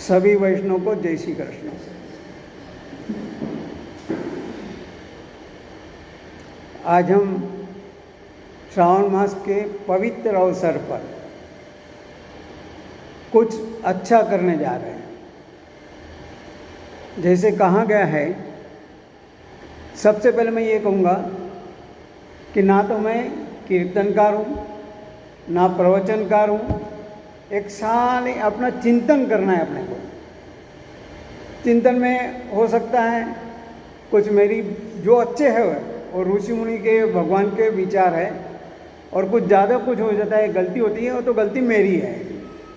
सभी वैष्णव को जय श्री कृष्ण। आज हम श्रावण मास के पवित्र अवसर पर कुछ अच्छा करने जा रहे हैं। जैसे कहा गया है, सबसे पहले मैं ये कहूँगा कि ना तो मैं कीर्तनकार हूँ ना प्रवचनकार हूँ। एक साल अपना चिंतन करना है। अपने को चिंतन में हो सकता है कुछ मेरी जो अच्छे है और ऋषि मुनि के भगवान के विचार है, और कुछ ज़्यादा कुछ हो जाता है, गलती होती है, वो तो गलती मेरी है।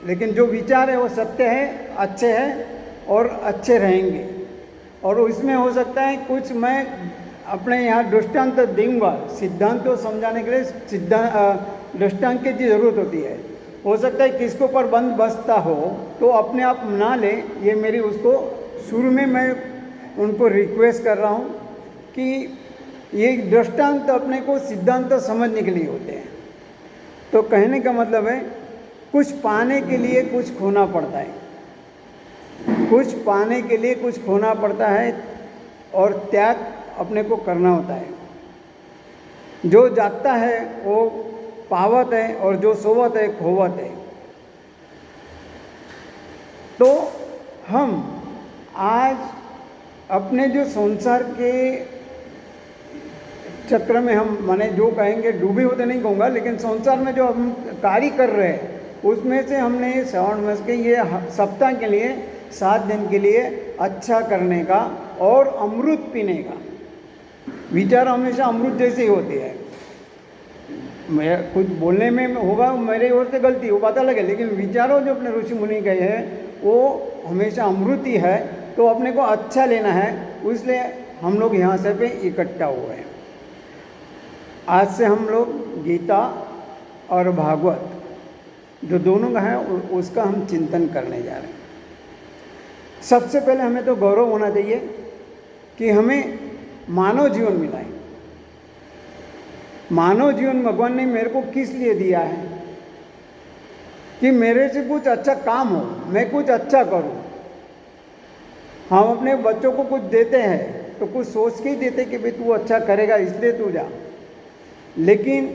लेकिन जो विचार है वो सत्य है, अच्छे हैं और अच्छे रहेंगे। और उसमें हो सकता है कुछ मैं अपने यहाँ दृष्टांत दूंगा। सिद्धांत को समझाने के लिए दृष्टांत की ज़रूरत होती है। हो सकता है किसको पर बंद बसता हो तो अपने आप ना ले। ये मेरी उसको शुरू में मैं उनको रिक्वेस्ट कर रहा हूँ कि ये दृष्टांत अपने को सिद्धांत समझने के लिए होते हैं। तो कहने का मतलब है कुछ पाने के लिए कुछ खोना पड़ता है, कुछ पाने के लिए कुछ खोना पड़ता है और त्याग अपने को करना होता है। जो जागता है वो पावत है और जो सोवत है खोवत है। तो हम आज अपने जो संसार के चक्र में हम माने जो कहेंगे डूबे होते नहीं कहूँगा, लेकिन संसार में जो हम कार्य कर रहे हैं उसमें से हमने श्रावण मास के ये सप्ताह के लिए 7 दिन के लिए अच्छा करने का और अमृत पीने का विचार हमेशा अमृत जैसे ही होती है। मैं कुछ बोलने में होगा मेरे ओर से गलती वो पता लगे, लेकिन विचारों जो अपने ऋषि मुनि कहे हैं वो हमेशा अमृत ही है। तो अपने को अच्छा लेना है, इसलिए हम लोग यहाँ से पे इकट्ठा हुए हैं। आज से हम लोग गीता और भागवत जो दोनों का है उसका हम चिंतन करने जा रहे हैं। सबसे पहले हमें तो गौरव होना चाहिए कि हमें मानव जीवन मिला है। मानव जीवन भगवान ने मेरे को किस लिए दिया है कि मेरे से कुछ अच्छा काम हो, मैं कुछ अच्छा करूं। हम अपने बच्चों को कुछ देते हैं तो कुछ सोच के ही देते कि भाई तू अच्छा करेगा इसलिए तू जा, लेकिन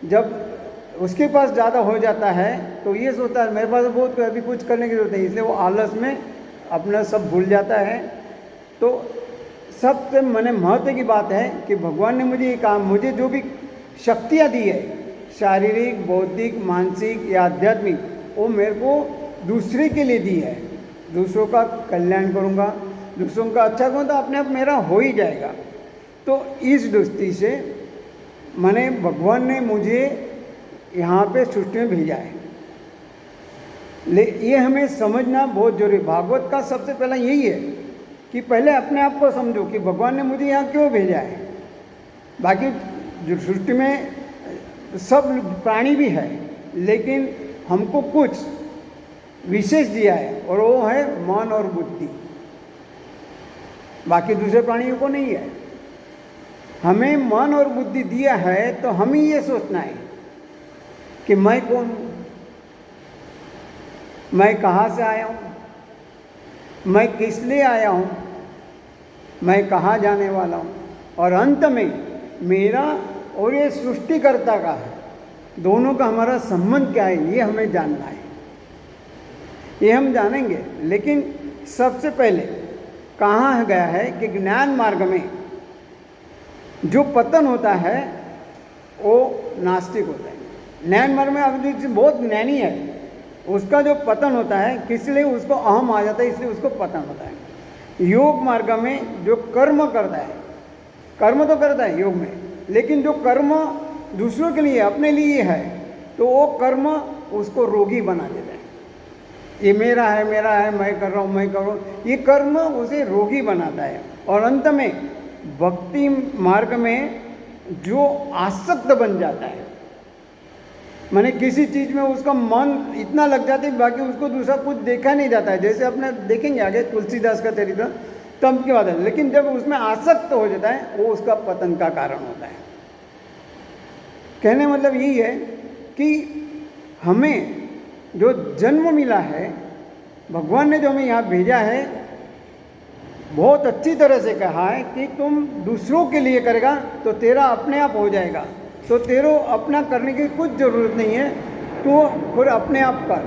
जब उसके पास ज़्यादा हो जाता है तो ये सोचता है मेरे पास बहुत अभी कुछ करने की जरूरत है, इसलिए वो आलस में अपना सब भूल जाता है। तो सबसे मैंने महत्व की बात है कि भगवान ने मुझे ये काम, मुझे जो भी शक्तियाँ दी है शारीरिक बौद्धिक मानसिक या आध्यात्मिक, वो मेरे को दूसरे के लिए दी है। दूसरों का कल्याण करूँगा, दूसरों का अच्छा करूँ तो अपने आप मेरा हो ही जाएगा। तो इस दृष्टि से मैंने भगवान ने मुझे यहाँ पे सृष्टि में भेजा है। ये हमें समझना बहुत जरूरी। भागवत का सबसे पहला यही है कि पहले अपने आप को समझो कि भगवान ने मुझे यहाँ क्यों भेजा है। बाकी जो सृष्टि में सब प्राणी भी है, लेकिन हमको कुछ विशेष दिया है और वो है मन और बुद्धि। बाकी दूसरे प्राणियों को नहीं है। हमें मन और बुद्धि दिया है तो हमें ये सोचना है कि मैं कौन हूँ, मैं कहाँ से आया हूँ, मैं किस लिए आया हूँ, मैं कहाँ जाने वाला हूँ, और अंत में मेरा और ये सृष्टिकर्ता का है, दोनों का हमारा संबंध क्या है ये हमें जानना है। ये हम जानेंगे, लेकिन सबसे पहले कहाँ गया है कि ज्ञान मार्ग में जो पतन होता है वो नास्तिक होता है। ज्ञान मार्ग में अब जो बहुत ज्ञानी है उसका जो पतन होता है, किस लिए उसको अहम आ जाता है, इसलिए उसको पतन होता है। योग मार्ग में जो कर्म करता है, कर्म तो करता है योग में, लेकिन जो कर्म दूसरों के लिए अपने लिए है तो वो कर्म उसको रोगी बना देता है। ये मेरा है मैं कर रहा हूँ मैं कर रहा हूँ, ये कर्म उसे रोगी बनाता है। और अंत में भक्ति मार्ग में जो आसक्त बन जाता है, माने किसी चीज़ में उसका मन इतना लग जाता है बाकी उसको दूसरा कुछ देखा नहीं जाता है। जैसे अपने देखेंगे आगे तुलसीदास का चरित्र तब की बात है, लेकिन जब उसमें आसक्त हो जाता है वो उसका पतन का कारण होता है। कहने मतलब यही है कि हमें जो जन्म मिला है भगवान ने जो हमें यहाँ भेजा है बहुत अच्छी तरह से कहा है कि तुम दूसरों के लिए करेगा तो तेरा अपने आप हो जाएगा, तो तेरो अपना करने की कुछ ज़रूरत नहीं है, तो फिर अपने आप कर।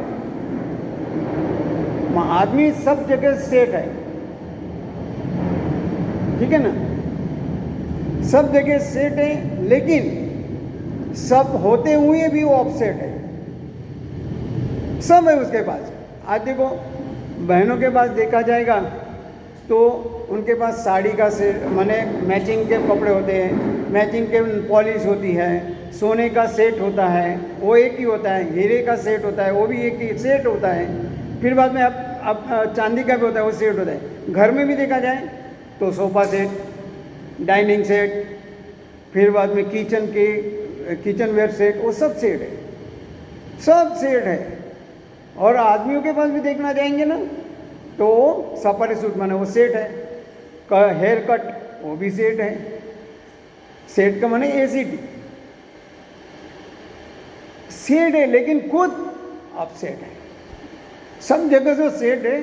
आदमी सब जगह सेट है, ठीक है ना, सब जगह सेट है, लेकिन सब होते हुए भी वो अपसेट है। सब है उसके पास। आज देखो बहनों के पास देखा जाएगा तो उनके पास साड़ी का सेट, माने मैचिंग के कपड़े होते हैं, मैचिंग के पॉलिश होती है, सोने का सेट होता है वो एक ही होता है, हीरे का सेट होता है वो भी एक ही सेट होता है, फिर बाद में अब चांदी का भी होता है वो सेट होता है। घर में भी देखा जाए तो सोफ़ा सेट, डाइनिंग सेट, फिर बाद में किचन वेयर सेट, वो सब सेट है, सब सेट है। और आदमियों के पास भी देखना जाएंगे ना तो सफारी सूट माने वो सेट है, हेयर कट वो भी सेट है, सेट का माने एसीटी सेट है, लेकिन खुद अपसेट है। सब जगह से सेट है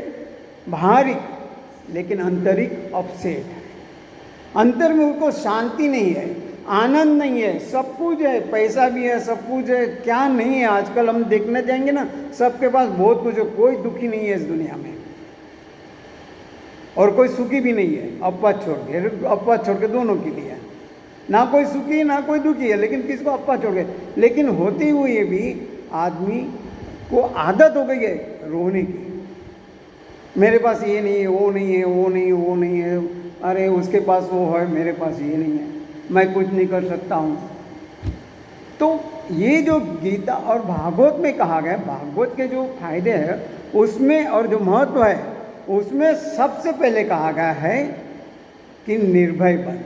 बाहरिक, लेकिन आंतरिक अपसेट है। अंतर में उनको शांति नहीं है, आनंद नहीं है, सब कुछ है, पैसा भी है, सब कुछ है, क्या नहीं है। आजकल हम देखने जाएंगे ना सबके पास बहुत कुछ है, कोई दुखी नहीं है इस दुनिया में और कोई सुखी भी नहीं है। अपवाद छोड़ के दोनों के लिए ना कोई सुखी है ना कोई दुखी है, लेकिन किसको अपवाद छोड़ के। लेकिन होते हुए भी आदमी को आदत हो गई है रोने की, मेरे पास ये नहीं है, वो नहीं है, वो नहीं है, वो नहीं है, अरे उसके पास वो है, मेरे पास ये नहीं है, मैं कुछ नहीं कर सकता हूँ। तो ये जो गीता और भागवत में कहा गया, भागवत के जो फायदे हैं उसमें और जो महत्व है उसमें सबसे पहले कहा गया है कि निर्भय बन।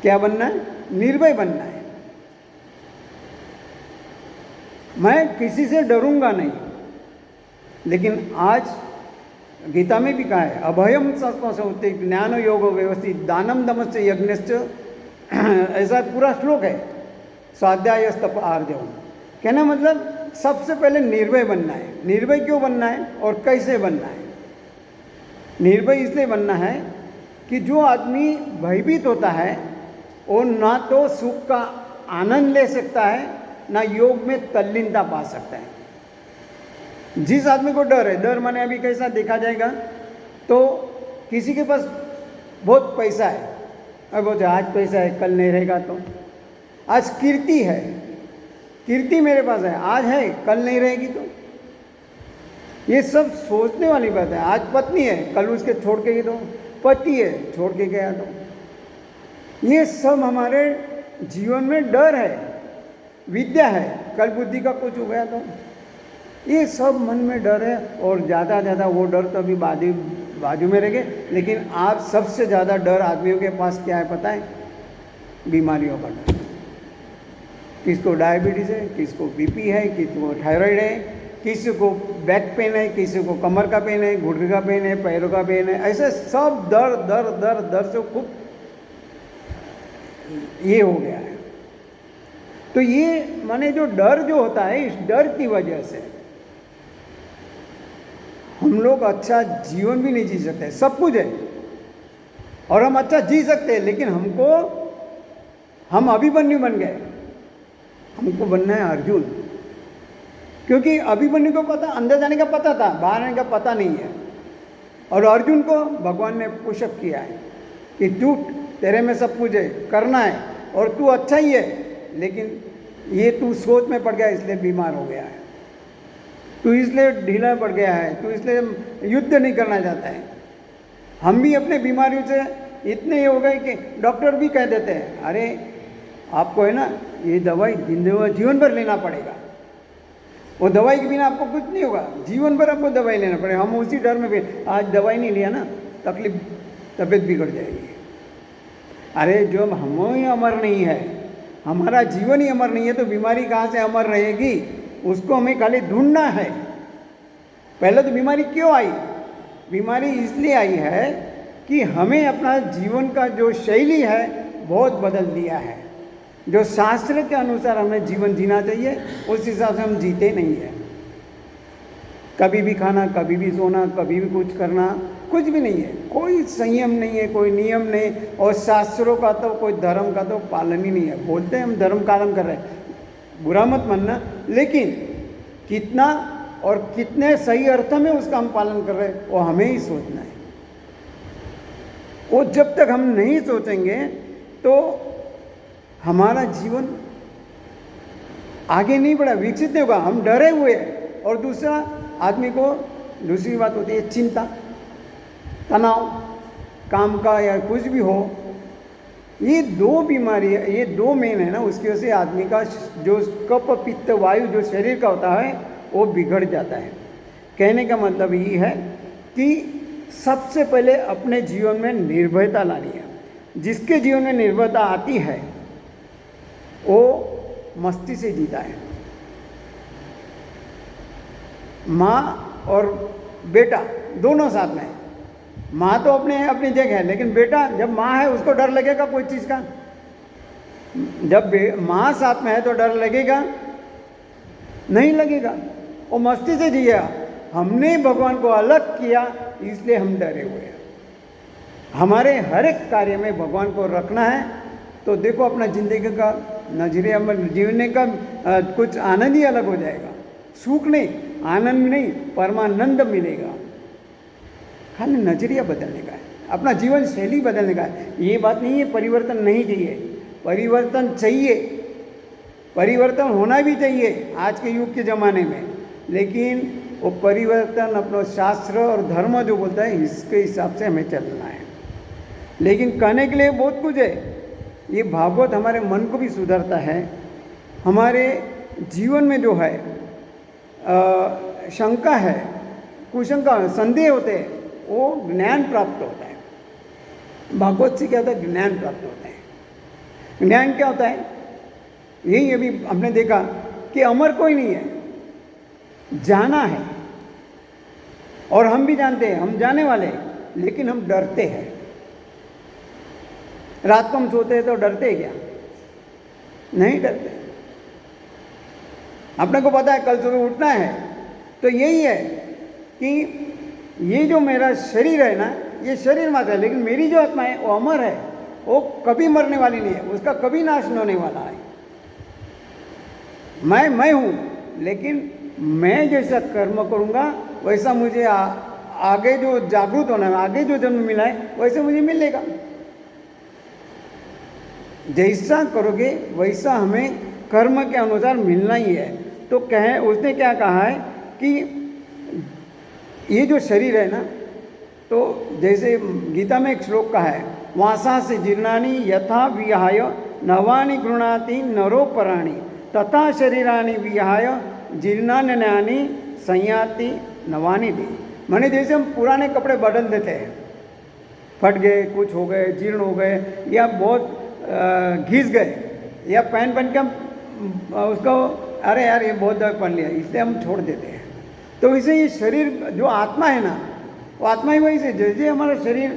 क्या बनना है? निर्भय बनना है। मैं किसी से डरूंगा नहीं, लेकिन आज गीता में भी कहा है अभयम सत्वसौते ज्ञान योग व्यवस्थित दानम दमश्च यज्ञश्च, ऐसा पूरा श्लोक है, स्वाध्यायस्तप आर्जवम। कहना मतलब सबसे पहले निर्भय बनना है। निर्भय क्यों बनना है और कैसे बनना है? निर्भय इसलिए बनना है कि जो आदमी भयभीत होता है वो ना तो सुख का आनंद ले सकता है ना योग में तल्लीनता पा सकता है। जिस आदमी को डर है, डर माने अभी कैसा देखा जाएगा तो किसी के पास बहुत पैसा है, अब बोलते आज पैसा है कल नहीं रहेगा, तो आज कीर्ति है, कीर्ति मेरे पास है, आज है कल नहीं रहेगी, तो ये सब सोचने वाली बात है। आज पत्नी है कल उसके छोड़ के गई, तो पति है छोड़ के गया, तो ये सब हमारे जीवन में डर है। विद्या है, कल बुद्धि का कुछ हो गया तो ये सब मन में डर है। और ज़्यादा वो डर तो अभी बाजू में रह गए, लेकिन आज सबसे ज़्यादा डर आदमियों के पास क्या है पता है? बीमारियों का डर। किसको डायबिटीज़ है, किसको बीपी है, किसको थायराइड है, किसी को बैक पेन है, किसी को कमर का पेन है, घुटने का पेन है, पैरों का पेन है, ऐसे सब दर से खूब ये हो गया है। तो ये माने जो डर जो होता है, इस डर की वजह से हम लोग अच्छा जीवन भी नहीं जी सकते। सब कुछ है और हम अच्छा जी सकते हैं, लेकिन हम अभिमन्यु बन गए। हमको बनना है अर्जुन, क्योंकि अभिमन्यु को पता, अंदर जाने का पता था, बाहर आने का पता नहीं है। और अर्जुन को भगवान ने पुशअप किया है कि तू, तेरे में सब कुछ है, करना है और तू अच्छा ही है, लेकिन ये तू सोच में पड़ गया इसलिए बीमार हो गया है, तू इसलिए ढीला पड़ गया है, तू इसलिए युद्ध नहीं करना चाहता है। हम भी अपने बीमारियों से इतने हो गए कि डॉक्टर भी कह देते हैं अरे आपको है ना ये दवाई जीवन भर लेना पड़ेगा, वो दवाई के बिना आपको कुछ नहीं होगा, जीवन भर आपको दवाई लेना पड़ेगा। हम उसी डर में भी आज दवाई नहीं लिया ना तबीयत बिगड़ जाएगी। अरे जो हम ही अमर नहीं है, हमारा जीवन ही अमर नहीं है, तो बीमारी कहाँ से अमर रहेगी? उसको हमें खाली ढूंढना है। पहले तो बीमारी क्यों आई? बीमारी इसलिए आई है कि हमें अपना जीवन का जो शैली है बहुत बदल दिया है। जो शास्त्र के अनुसार हमें जीवन जीना चाहिए उस हिसाब से हम जीते नहीं हैं। कभी भी खाना, कभी भी सोना, कभी भी कुछ करना, कुछ भी नहीं है, कोई संयम नहीं है, कोई नियम नहीं, और शास्त्रों का तो कोई धर्म का तो पालन ही नहीं है। बोलते हैं हम धर्म पालन कर रहे हैं, बुरा मत मानना, लेकिन कितना और कितने सही अर्थ में उसका हम पालन कर रहे हैं वो हमें ही सोचना है। वो जब तक हम नहीं सोचेंगे तो हमारा जीवन आगे नहीं बढ़ा, विकसित नहीं होगा, हम डरे हुए हैं। और दूसरा, आदमी को दूसरी बात होती है चिंता, तनाव, काम का या कुछ भी हो। ये दो बीमारी है, ये दो मेन है ना, उसकी वजह से आदमी का जो कफ पित्त वायु जो शरीर का होता है वो बिगड़ जाता है। कहने का मतलब ये है कि सबसे पहले अपने जीवन में निर्भयता लानी है। जिसके जीवन में निर्भयता आती है वो मस्ती से जीता है। माँ और बेटा दोनों साथ में है। माँ तो अपनी जगह है, लेकिन बेटा जब माँ है उसको डर लगेगा कोई चीज़ का। जब माँ साथ में है तो डर लगेगा नहीं लगेगा, वो मस्ती से जिया। हमने भगवान को अलग किया इसलिए हम डरे हुए हैं। हमारे हर एक कार्य में भगवान को रखना है तो देखो अपना जिंदगी का नजरिया में जीवने का कुछ आनंद ही अलग हो जाएगा। सुख नहीं, आनंद नहीं, परमानंद मिलेगा। खाली नजरिया बदलने का है, अपना जीवन शैली बदलने का है। ये बात नहीं है परिवर्तन नहीं चाहिए, परिवर्तन चाहिए, परिवर्तन होना भी चाहिए आज के युग के ज़माने में। लेकिन वो परिवर्तन अपना शास्त्र और धर्म जो बोलता है इसके हिसाब से हमें चलना है। लेकिन कहने के लिए बहुत कुछ है। ये भागवत हमारे मन को भी सुधारता है। हमारे जीवन में जो है शंका है, कुशंका, संदेह होते हैं, वो ज्ञान प्राप्त होता है। भागवत से क्या होता है? ज्ञान प्राप्त होता है। ज्ञान क्या होता है? यही अभी हमने देखा कि अमर कोई नहीं है, जाना है। और हम भी जानते हैं हम जाने वाले हैं, लेकिन हम डरते हैं। रात को हम सोते हैं तो डरते हैं क्या? नहीं डरते। अपने को पता है कल सुबह उठना है, तो यही है कि ये जो मेरा शरीर है ना, ये शरीर मात्र है, लेकिन मेरी जो आत्मा है वो अमर है, वो कभी मरने वाली नहीं है, उसका कभी नाश नहीं होने वाला है। मैं हूँ, लेकिन मैं जैसा कर्म करूँगा वैसा मुझे आगे जो जागरूक होना है, आगे जो जन्म मिला है वैसे मुझे मिलेगा। जैसा करोगे वैसा हमें कर्म के अनुसार मिलना ही है। तो उसने क्या कहा है कि ये जो शरीर है ना, तो जैसे गीता में एक श्लोक का है, वासा से जीर्णानि यथा विहाय नवानि गृणाति नरोपराणि तथा शरीरानि विहाय जीर्णान्यानि संयाति नवानि दी। माने जैसे हम पुराने कपड़े बदल देते हैं, फट गए, कुछ हो गए, जीर्ण हो गए, या बहुत घिस गए, या पहन के हम उसको अरे यार ये बहुत दर्द पहन लिया, इसलिए हम छोड़ देते हैं। तो इसे ये शरीर जो आत्मा है ना, वो आत्मा ही वही से जैसे हमारा शरीर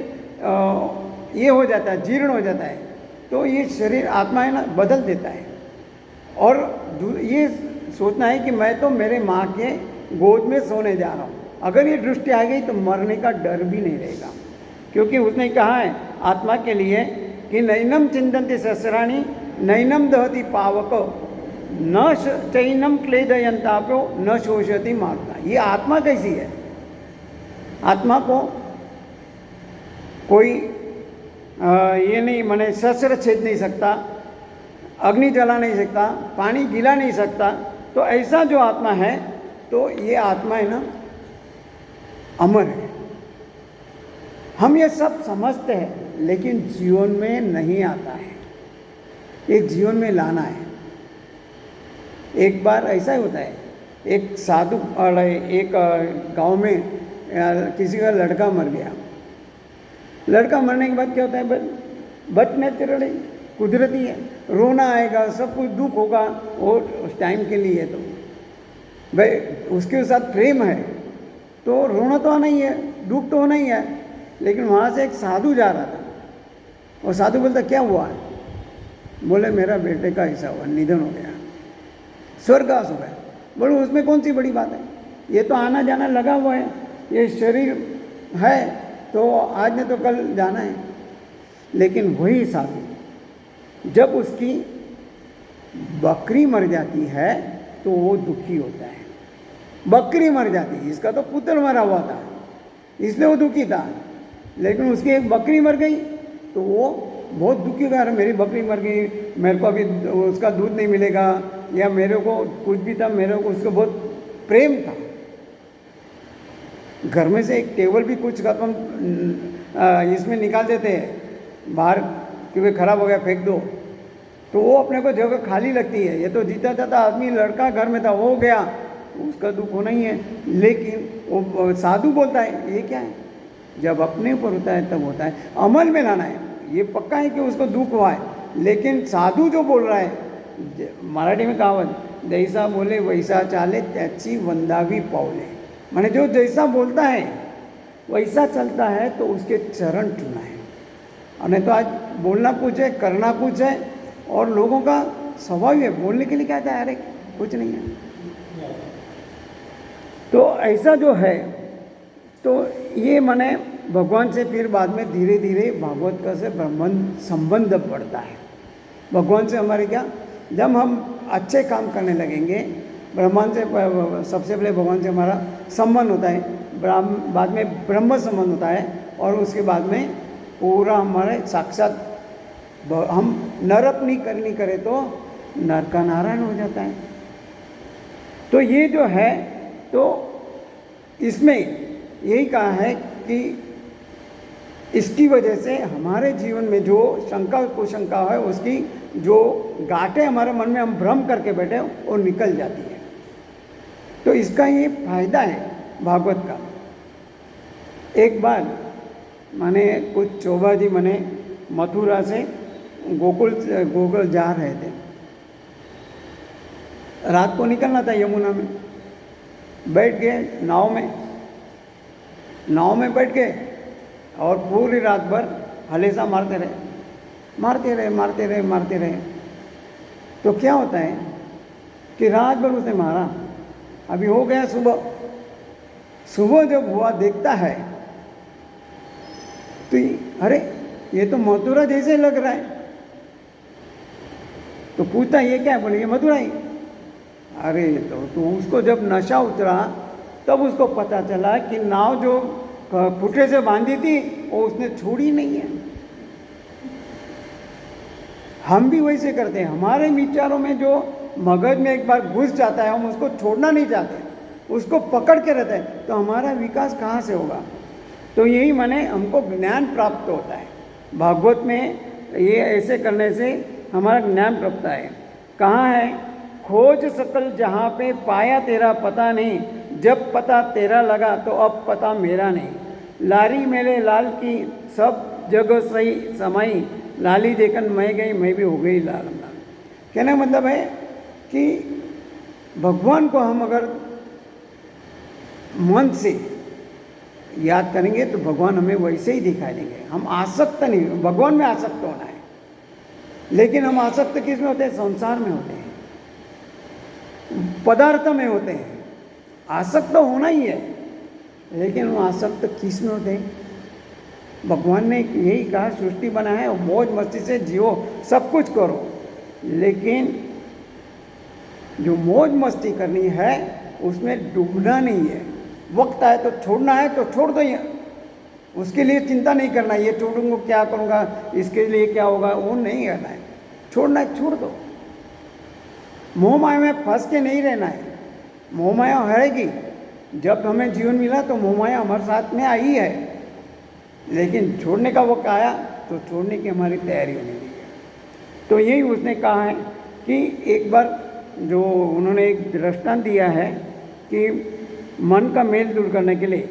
ये हो जाता है, जीर्ण हो जाता है, तो ये शरीर आत्मा है ना बदल देता है। और ये सोचना है कि मैं तो मेरे माँ के गोद में सोने जा रहा हूँ। अगर ये दृष्टि आ गई तो मरने का डर भी नहीं रहेगा, क्योंकि उसने कहा है आत्मा के लिए कि नैनम चिंतन्ति सहस्राणि नैनम दहति पावक न चैनम क्लेदयंतापो न शोषयति मारुता। ये आत्मा कैसी है? आत्मा को कोई ये नहीं माने शस्त्र छेद नहीं सकता, अग्नि जला नहीं सकता, पानी गिला नहीं सकता। तो ऐसा जो आत्मा है, तो ये आत्मा है ना अमर है। हम ये सब समझते हैं, लेकिन जीवन में नहीं आता है। ये जीवन में लाना है। एक बार ऐसा ही होता है, एक साधु एक गांव में किसी का लड़का मर गया। लड़का मरने के बाद क्या होता है? बट नेचुरली कुदरती है, रोना आएगा, सब कुछ दुख होगा, वो उस टाइम के लिए तो भाई उसके साथ प्रेम है तो रोना तो आना ही है, दुख तो होना ही है। लेकिन वहाँ से एक साधु जा रहा था, और साधु बोलता क्या हुआ? बोले मेरा बेटे का ऐसा हुआ, निधन हो गया, स्वर्गवास हो गया। बोले उसमें कौन सी बड़ी बात है? ये तो आना जाना लगा हुआ है, ये शरीर है तो आज नहीं तो कल जाना है। लेकिन वही साधु जब उसकी बकरी मर जाती है तो वो दुखी होता है। बकरी मर जाती है, इसका तो पुत्र मरा हुआ था इसलिए वो दुखी था, लेकिन उसकी एक बकरी मर गई तो वो बहुत दुखी हुआ, अरे मेरी बकरी मर गई, मेरे को अभी उसका दूध नहीं मिलेगा, या मेरे को कुछ भी था, मेरे को उसको बहुत प्रेम था। घर में से एक टेबल भी कुछ अपन इसमें निकाल देते हैं बाहर, क्योंकि ख़राब हो गया फेंक दो, तो वो अपने को जगह खाली लगती है। ये तो जीता जाता आदमी लड़का घर में था, वो गया, उसका दुख होना ही है। लेकिन वो साधु बोलता है ये क्या है, जब अपने ऊपर होता है तब होता है, अमल में लाना है। ये पक्का है कि उसको दुख हुआ है, लेकिन साधु जो बोल रहा है, मराठी में कहावत, जैसा बोले वैसा चाले त्याची वंदावी पावले, माने जो जैसा बोलता है वैसा चलता है तो उसके चरण चुना है। और नहीं तो आज बोलना कुछ है, करना कुछ है, और लोगों का स्वभाव है बोलने के लिए क्या था, अरे कुछ नहीं है। तो ऐसा जो है, तो ये माने भगवान से फिर बाद में धीरे धीरे भागवत का से ब्रह्मांड संबंध बढ़ता है भगवान से हमारे। क्या, जब हम अच्छे काम करने लगेंगे, ब्रह्मांड से सबसे पहले भगवान से हमारा संबंध होता है, बाद में ब्रह्म संबंध होता है, और उसके बाद में पूरा हमारे साक्षात हम नरक नहीं करें तो नर का नारायण हो जाता है। तो ये जो है, तो इसमें यही कहा है कि इसकी वजह से हमारे जीवन में जो शंका कुशंका है, उसकी जो गांठें हमारे मन में हम भ्रम करके बैठे वो निकल जाती है। तो इसका ये फायदा है भागवत का। एक बार माने कुछ चौबा जी माने मथुरा से गोकुल जा रहे थे, रात को निकलना था, यमुना में बैठ गए, नाव में बैठ गए, और पूरी रात भर हलेसा मारते रहे। तो क्या होता है कि रात भर उसने मारा, अभी हो गया सुबह जब हुआ देखता है तो अरे ये तो मथुरा जैसे लग रहा है। तो पूछता ये क्या है, बोले ये मथुरा ही। अरे तो उसको जब नशा उतरा तब उसको पता चला कि नाव जो खुटे से बांधी थी वो उसने छोड़ी नहीं है। हम भी वैसे करते हैं, हमारे विचारों में जो मगज में एक बार घुस जाता है हम उसको छोड़ना नहीं चाहते, उसको पकड़ के रहते हैं, तो हमारा विकास कहाँ से होगा। तो यही माने हमको ज्ञान प्राप्त होता है भागवत में, ये ऐसे करने से हमारा ज्ञान प्राप्त है। कहाँ है, खोज सकल जहाँ पे पाया तेरा पता नहीं, जब पता तेरा लगा तो अब पता मेरा नहीं। लारी मेरे लाल की सब जगह सही समाई, लाली देखन मैं गई मैं भी हो गई लाल। कहने का मतलब है कि भगवान को हम अगर मन से याद करेंगे तो भगवान हमें वैसे ही दिखाई देंगे। हम आसक्त नहीं, भगवान में आसक्त होना है, लेकिन हम आसक्त किस में होते हैं, संसार में होते हैं, पदार्थ में होते हैं। आसक्त तो होना ही है, लेकिन वो आसक्त किस में होते हैं। भगवान ने यही कहा, सृष्टि बना है और मौज मस्ती से जियो, सब कुछ करो, लेकिन जो मौज मस्ती करनी है उसमें डूबना नहीं है। वक्त आए तो छोड़ना है तो छोड़ दो, उसके लिए चिंता नहीं करना, ये छोड़ूंगा क्या करूँगा, इसके लिए क्या होगा, वो नहीं करना है। छोड़ना है छोड़ दो, मोह माया में फंस के नहीं रहना है। मोह माया रहेगी, जब हमें जीवन मिला तो मोह माया हमारे साथ में आई है, लेकिन छोड़ने का वक्त आया तो छोड़ने की हमारी तैयारी होनी चाहिए। तो यही उसने कहा है कि एक बार जो उन्होंने एक दृष्टांत दिया है कि मन का मेल दूर करने के लिए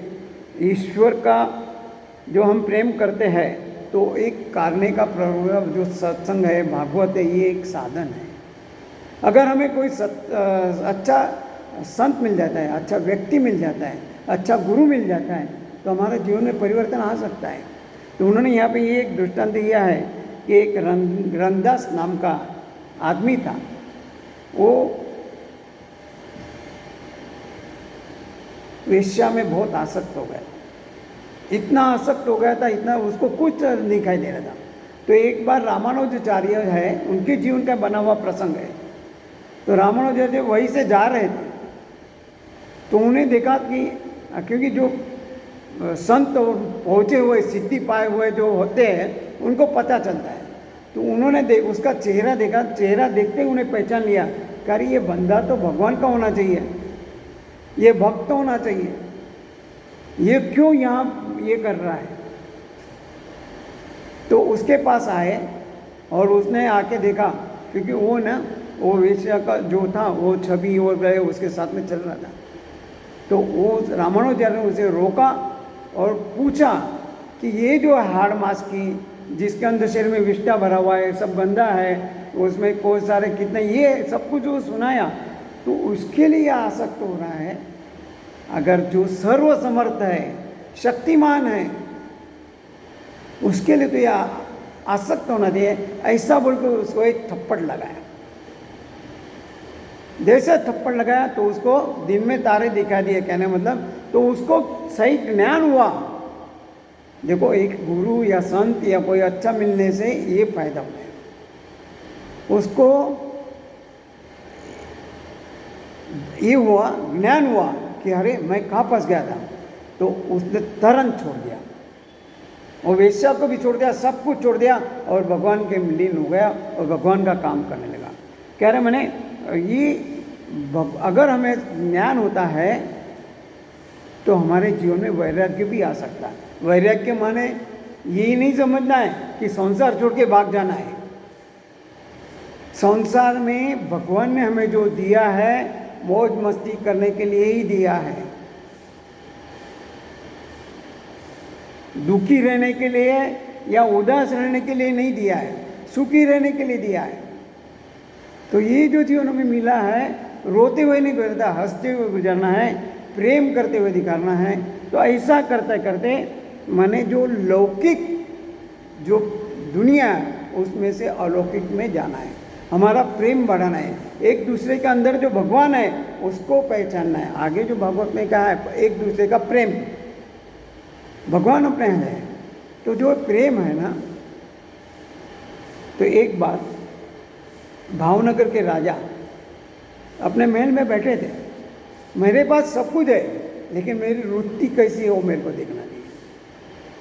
ईश्वर का जो हम प्रेम करते हैं तो एक करने का प्रोग्राम जो सत्संग है, भागवत है, ये एक साधन है। अगर हमें कोई अच्छा संत मिल जाता है, अच्छा व्यक्ति मिल जाता है, अच्छा गुरु मिल जाता है, तो हमारे जीवन में परिवर्तन आ सकता है। तो उन्होंने यहाँ पे ये एक दृष्टांत दिया है कि एक रंगदास नाम का आदमी था, वो वेश्या में बहुत आसक्त हो गया, इतना आसक्त हो गया था, इतना उसको कुछ नहीं दिखाई दे रहा था। तो एक बार रामानुजाचार्य है, उनके जीवन का बना हुआ प्रसंग है। तो रामानुजाचार्य वहीं से जा रहे थे, तो उन्हें देखा कि क्योंकि जो संत और पहुँचे हुए सिद्धि पाए हुए जो होते हैं उनको पता चलता है। तो उन्होंने उसका चेहरा देखा, चेहरा देखते ही उन्हें पहचान लिया, अरे ये बंदा तो भगवान का होना चाहिए, ये भक्त होना चाहिए, ये क्यों यहाँ ये कर रहा है। तो उसके पास आए और उसने आके देखा, क्योंकि वो वेश्या का जो था वो छवि और गए उसके साथ में चल रहा था। तो वो रामानुजाचार्य ने उसे रोका और पूछा कि ये जो हाड़ मास की जिसके अंदर शरीर में विष्ठा भरा हुआ है, सब गंदा है, उसमें कोई सारे कितने, ये सब कुछ जो सुनाया, तो उसके लिए आसक्त हो रहा है। अगर जो सर्वसमर्थ है, शक्तिमान है, उसके लिए तो यह आसक्त होना चाहिए। ऐसा बोल के उसको एक थप्पड़ लगाया। जैसे थप्पड़ लगाया तो उसको दिन में तारे दिखा दिए, कहने मतलब तो उसको सही ज्ञान हुआ। देखो, एक गुरु या संत या कोई अच्छा मिलने से ये फायदा हुआ है, उसको ये हुआ, ज्ञान हुआ कि अरे मैं कहाँ फंस गया था। तो उसने तुरंत छोड़ दिया, और वेश्या को भी छोड़ दिया, सब कुछ छोड़ दिया और भगवान के लीन हो गया और भगवान का काम करने लगा। कह रहे मैंने ये अगर हमें ज्ञान होता है तो हमारे जीवन में वैराग्य भी आ सकता है। वैराग्य माने यही नहीं समझना है कि संसार छोड़ के भाग जाना है। संसार में भगवान ने हमें जो दिया है मौज मस्ती करने के लिए ही दिया है, दुखी रहने के लिए या उदास रहने के लिए नहीं दिया है, सुखी रहने के लिए दिया है। तो ये जो जीवन हमें मिला है, रोते हुए नहीं गुजरता, हंसते हुए गुजरना है, प्रेम करते हुए दिखाना है। तो ऐसा करते करते माने जो लौकिक जो दुनिया है उसमें से अलौकिक में जाना है, हमारा प्रेम बढ़ाना है, एक दूसरे के अंदर जो भगवान है उसको पहचानना है। आगे जो भागवत में कहा है एक दूसरे का प्रेम, भगवान अपने है। तो जो प्रेम है ना, तो एक बार भावनगर के राजा अपने महल में बैठे थे, मेरे पास सब कुछ है लेकिन मेरी रुचि कैसी है वो मेरे को देखना चाहिए।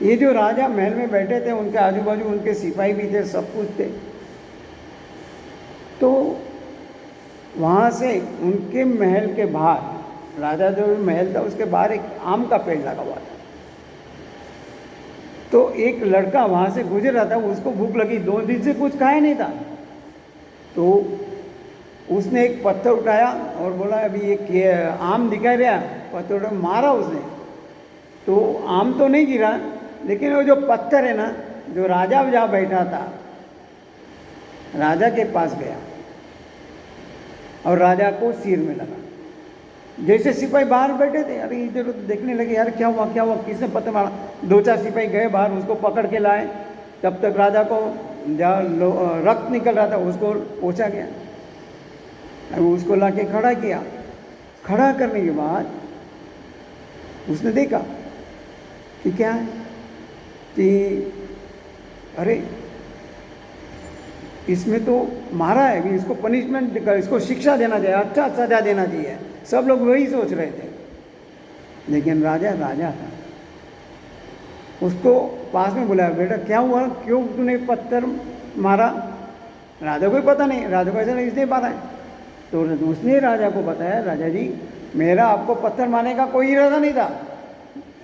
ये जो राजा महल में बैठे थे, उनके आजू बाजू उनके सिपाही भी थे, सब कुछ थे। तो वहाँ से उनके महल के बाहर, राजा जो महल था उसके बाहर एक आम का पेड़ लगा हुआ था। तो एक लड़का वहाँ से गुजर रहा था, उसको भूख लगी, 2 दिन से कुछ खाया नहीं था। तो उसने एक पत्थर उठाया और बोला अभी ये आम दिखाई रहा, पत्थर उठा मारा उसने। तो आम तो नहीं गिरा, लेकिन वो जो पत्थर है ना, जो राजा जहाँ बैठा था, राजा के पास गया और राजा को सिर में लगा। जैसे सिपाही बाहर बैठे थे, अरे इधर उधर देखने लगे, यार क्या हुआ क्या हुआ, किसने पत्थर मारा। 2-4 सिपाही गए बाहर, उसको पकड़ के लाए। तब तक राजा को जहाँ रक्त निकल रहा था उसको पोंछा गया, उसको लाके खड़ा किया। खड़ा करने के बाद उसने देखा कि क्या है, कि अरे इसमें तो मारा है, भी इसको पनिशमेंट, इसको शिक्षा देना चाहिए, अच्छा सजा देना चाहिए। सब लोग वही सोच रहे थे, लेकिन राजा राजा था। उसको पास में बुलाया, बेटा क्या हुआ, क्यों तूने पत्थर मारा। राजा को ही पता नहीं, राजा को ऐसा नहीं इसलिए मारा है। तो उसने राजा को बताया, राजा जी मेरा आपको पत्थर मारने का कोई इरादा नहीं था,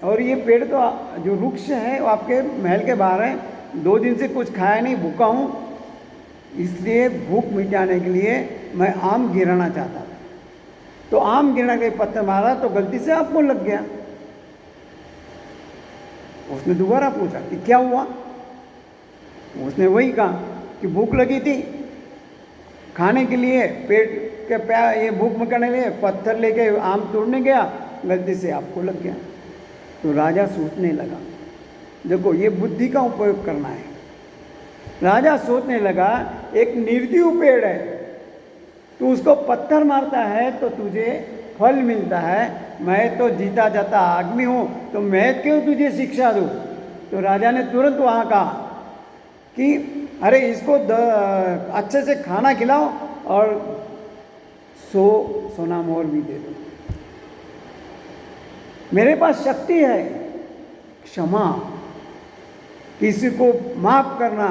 और ये पेड़ तो जो वृक्ष है वो आपके महल के बाहर है, 2 दिन से कुछ खाया नहीं, भूखा हूँ, इसलिए भूख मिटाने के लिए मैं आम गिराना चाहता था। तो आम गिरा के पत्थर मारा तो गलती से आपको लग गया। उसने दोबारा पूछा कि क्या हुआ। उसने वही कहा कि भूख लगी थी, खाने के लिए पेट के प्यार, ये भूख मिटाने के लिए पत्थर लेके आम तोड़ने गया, गलती से आपको लग गया। तो राजा सोचने लगा, देखो ये बुद्धि का उपयोग करना है। राजा सोचने लगा, एक निर्जीव पेड़ है, तू उसको पत्थर मारता है तो तुझे फल मिलता है। मैं तो जीता जाता आदमी हूँ, तो मैं क्यों तुझे शिक्षा दूँ? तो राजा ने तुरंत वहाँ कहा कि अरे इसको अच्छे से खाना खिलाओ और सोना मोहर भी दे दो। मेरे पास शक्ति है, क्षमा, किसी को माफ करना,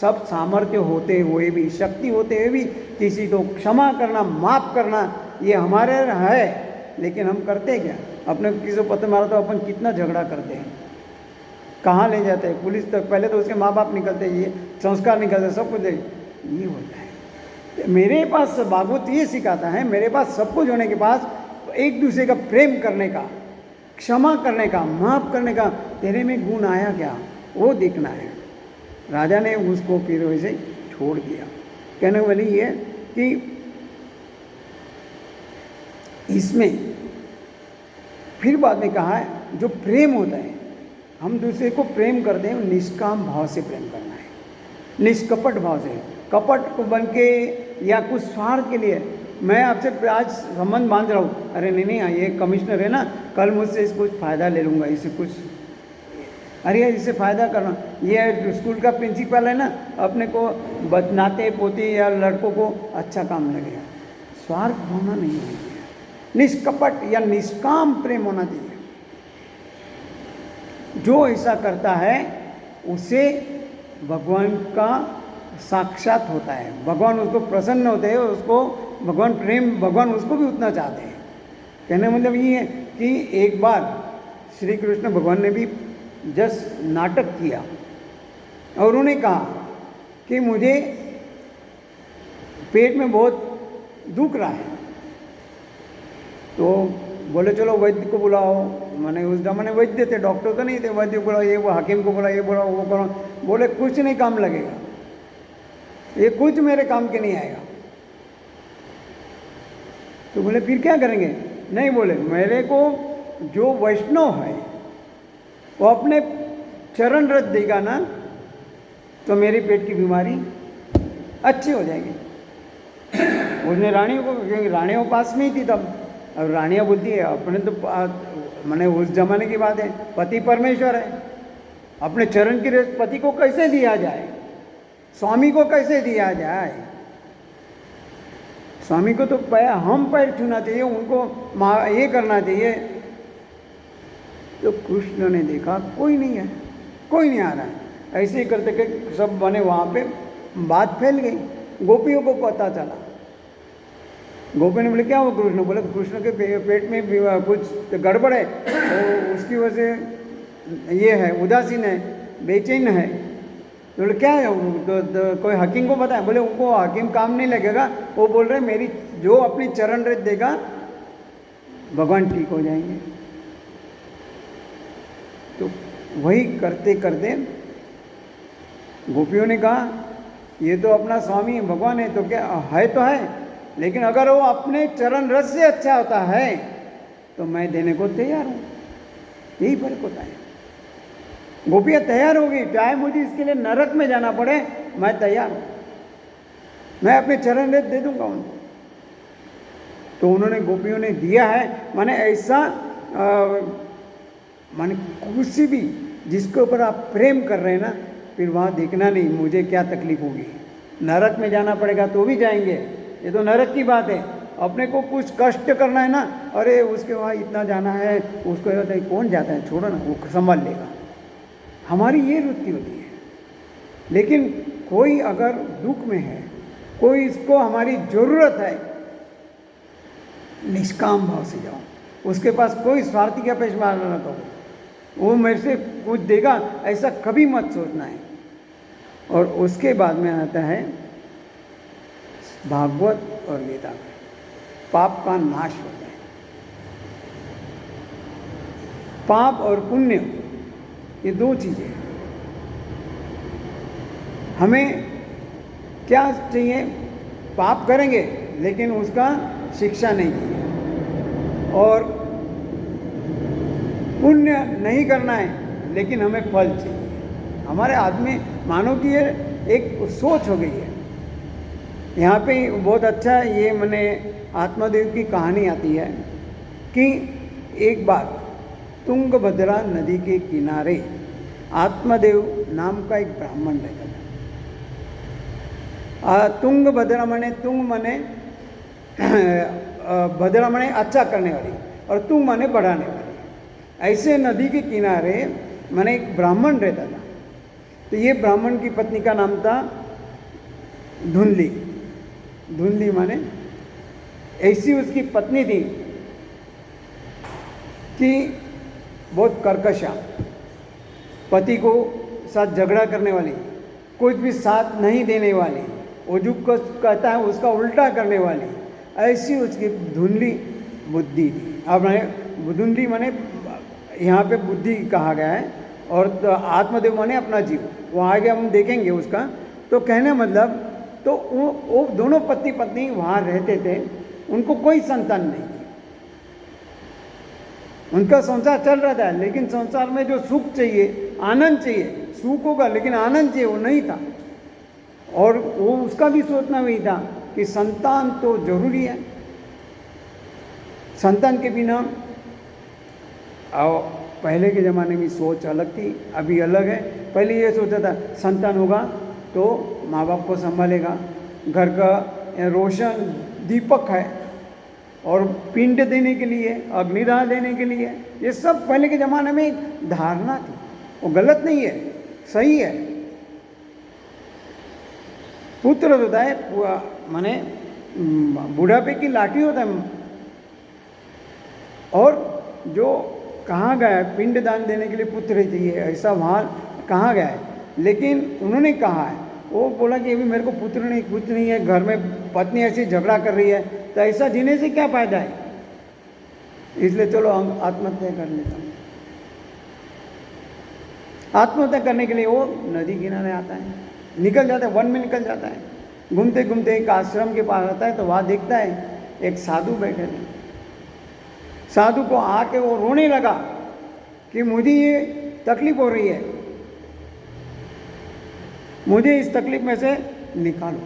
सब सामर्थ्य होते हुए भी, शक्ति होते हुए भी किसी को क्षमा करना, माफ करना, ये हमारे है। लेकिन हम करते क्या? अपने किसी को पत्थर मारा तो अपन कितना झगड़ा करते हैं, कहाँ ले जाते हैं पुलिस तक, पहले तो उसके माँ बाप निकलते, ये संस्कार निकलते, सब कुछ ये होता है। मेरे पास भागवत ये सिखाता है, मेरे पास सब कुछ होने के पास एक दूसरे का प्रेम करने का, क्षमा करने का, माफ करने का, तेरे में गुण आया क्या वो देखना है। राजा ने उसको फिर वैसे छोड़ दिया। कहने वाली ये कि इसमें फिर बाद में कहा है जो प्रेम होता है, हम दूसरे को प्रेम करते हैं, निष्काम भाव से प्रेम करना है, निष्कपट भाव से। कपट को बन के या कुछ स्वार्थ के लिए मैं आपसे आज संबंध बांध रहा हूँ, अरे नहीं ये कमिश्नर है ना, कल मुझसे इस कुछ फ़ायदा ले लूँगा, इससे कुछ, अरे यार इससे फ़ायदा करना, ये स्कूल का प्रिंसिपल है ना, अपने को नाते पोते या लड़कों को अच्छा काम लगेगा। स्वार्थ भावना नहीं होनी चाहिए, निष्कपट या निष्काम प्रेम होना चाहिए। जो ऐसा करता है उसे भगवान का साक्षात होता है, भगवान उसको प्रसन्न होते हैं, उसको भगवान उसको भी उतना चाहते हैं। कहने मतलब ये है कि एक बार श्री कृष्ण भगवान ने भी जस्ट नाटक किया और उन्होंने कहा कि मुझे पेट में बहुत दुख रहा है, तो बोले चलो वैद्य को बुलाओ। मैंने उस जमाने वैद्य थे, डॉक्टर तो नहीं थे, वैद्य को बुलाओ, ये वो हकीम को बुलाओ, ये बुलाओ वो करो। बोले कुछ नहीं काम लगेगा, ये कुछ मेरे काम के नहीं आएगा। तो बोले फिर क्या करेंगे? नहीं, बोले मेरे को जो वैष्णव है वो अपने चरण रज देगा ना, तो मेरी पेट की बीमारी अच्छी हो जाएगी। उसने रानियों को, क्योंकि रानियों पास में ही थी तब, अब रानियाँ बोलती है अपने तो मैंने उस जमाने की बात है, पति परमेश्वर है, अपने चरण की रज पति को कैसे दिया जाए, स्वामी को कैसे दिया जाए? स्वामी को तो हम पैर छूना चाहिए, उनको ये करना चाहिए। तो कृष्ण ने देखा कोई नहीं है, कोई नहीं आ रहा है, ऐसे ही करते करते सब बने, वहाँ पे बात फैल गई, गोपियों को पता चला। गोपी ने बोले क्या हुआ? कृष्ण बोले कृष्ण के पेट में कुछ गड़बड़ है, तो उसकी वजह से ये है, उदासीन है, बेचैन है। तो बोले क्या है? तो कोई हकीम को बताया? बोले उनको हकीम काम नहीं लगेगा, वो बोल रहे मेरी जो अपनी चरण रज देगा भगवान ठीक हो जाएंगे। तो वही करते करते गोपियों ने कहा ये तो अपना स्वामी भगवान है, तो क्या है तो है, लेकिन अगर वो अपने चरण रस से अच्छा होता है तो मैं देने को तैयार हूँ। यही फर्क होता है। गोपियाँ तैयार होगी, चाहे मुझे इसके लिए नरक में जाना पड़े, मैं तैयार हूँ, मैं अपने चरण रस दे दूंगा उनको। तो उन्होंने, गोपियों ने दिया है। माने ऐसा माने किसी भी जिसके ऊपर आप प्रेम कर रहे हैं ना, फिर वहाँ देखना नहीं मुझे क्या तकलीफ होगी, नरक में जाना पड़ेगा तो भी जाएंगे, ये तो नरक की बात है। अपने को कुछ कष्ट करना है ना, अरे उसके वहाँ इतना जाना है, उसको होता है कौन जाता है, छोड़ो ना, वो संभाल लेगा। हमारी ये वृत्ति होती है। लेकिन कोई अगर दुख में है, कोई इसको हमारी ज़रूरत है, निष्काम भाव से जाओ, उसके पास कोई स्वार्थी की अपेक्षा ना करो, वो मेरे से कुछ देगा ऐसा कभी मत सोचना है। और उसके बाद में आता है भागवत और गीता में पाप का नाश हो जाए। पाप और पुण्य ये दो चीज़ें। हमें क्या चाहिए? पाप करेंगे लेकिन उसका शिक्षा नहीं चाहिए, और पुण्य नहीं करना है लेकिन हमें फल चाहिए। हमारे आदमी मानो कि ये एक सोच हो गई है, यहाँ पे बहुत अच्छा ये मैंने आत्मदेव की कहानी आती है कि एक बार तुंगभद्रा नदी के किनारे आत्मदेव नाम का एक ब्राह्मण रहता था। तुंगभद्रा माने, तुंग माने भद्रा माने अच्छा करने वाली, और तुंग माने बढ़ाने वाली। ऐसे नदी के किनारे माने एक ब्राह्मण रहता था। तो ये ब्राह्मण की पत्नी का नाम था धुंधली। धुंधली माने ऐसी उसकी पत्नी थी कि बहुत कर्कशा, पति को साथ झगड़ा करने वाली, कुछ भी साथ नहीं देने वाली, वो जो कुछ कहता है उसका उल्टा करने वाली, ऐसी उसकी धुंधली बुद्धि थी। अब धुंधली माने यहाँ पे बुद्धि कहा गया है, और तो आत्मदेव माने अपना जीव, वो आगे हम देखेंगे उसका। तो कहने मतलब, तो वो दोनों पति पत्नी वहाँ रहते थे, उनको कोई संतान नहीं थी। उनका संसार चल रहा था, लेकिन संसार में जो सुख चाहिए, आनंद चाहिए, सुख होगा लेकिन आनंद चाहिए, वो नहीं था। और वो उसका भी सोचना वही था कि संतान तो जरूरी है, संतान के बिना। और पहले के ज़माने में सोच अलग थी, अभी अलग है। पहले ये सोचा था संतान होगा तो माँ बाप को संभालेगा, घर का रोशन दीपक है, और पिंड देने के लिए, अग्निदाह देने के लिए, ये सब पहले के ज़माने में एक धारणा थी। वो गलत नहीं है, सही है। पुत्र होता है माने बुढ़ापे की लाठी होता है, और जो कहा गया है पिंड दान देने के लिए पुत्र चाहिए, ऐसा वहाँ कहा गया है। लेकिन उन्होंने कहा है, वो बोला कि अभी मेरे को पुत्र नहीं, कुछ नहीं है, घर में पत्नी ऐसी झगड़ा कर रही है, तो ऐसा जीने से क्या फ़ायदा है, इसलिए चलो हम आत्महत्या कर लेता हूँ। आत्महत्या करने के लिए वो नदी किनारे आता है, निकल जाता है, वन में निकल जाता है। घूमते घूमते एक आश्रम के पास आता है, तो वहाँ देखता है एक साधु बैठे थे। साधु को आके वो रोने लगा कि मुझे ये तकलीफ हो रही है, मुझे इस तकलीफ में से निकालो,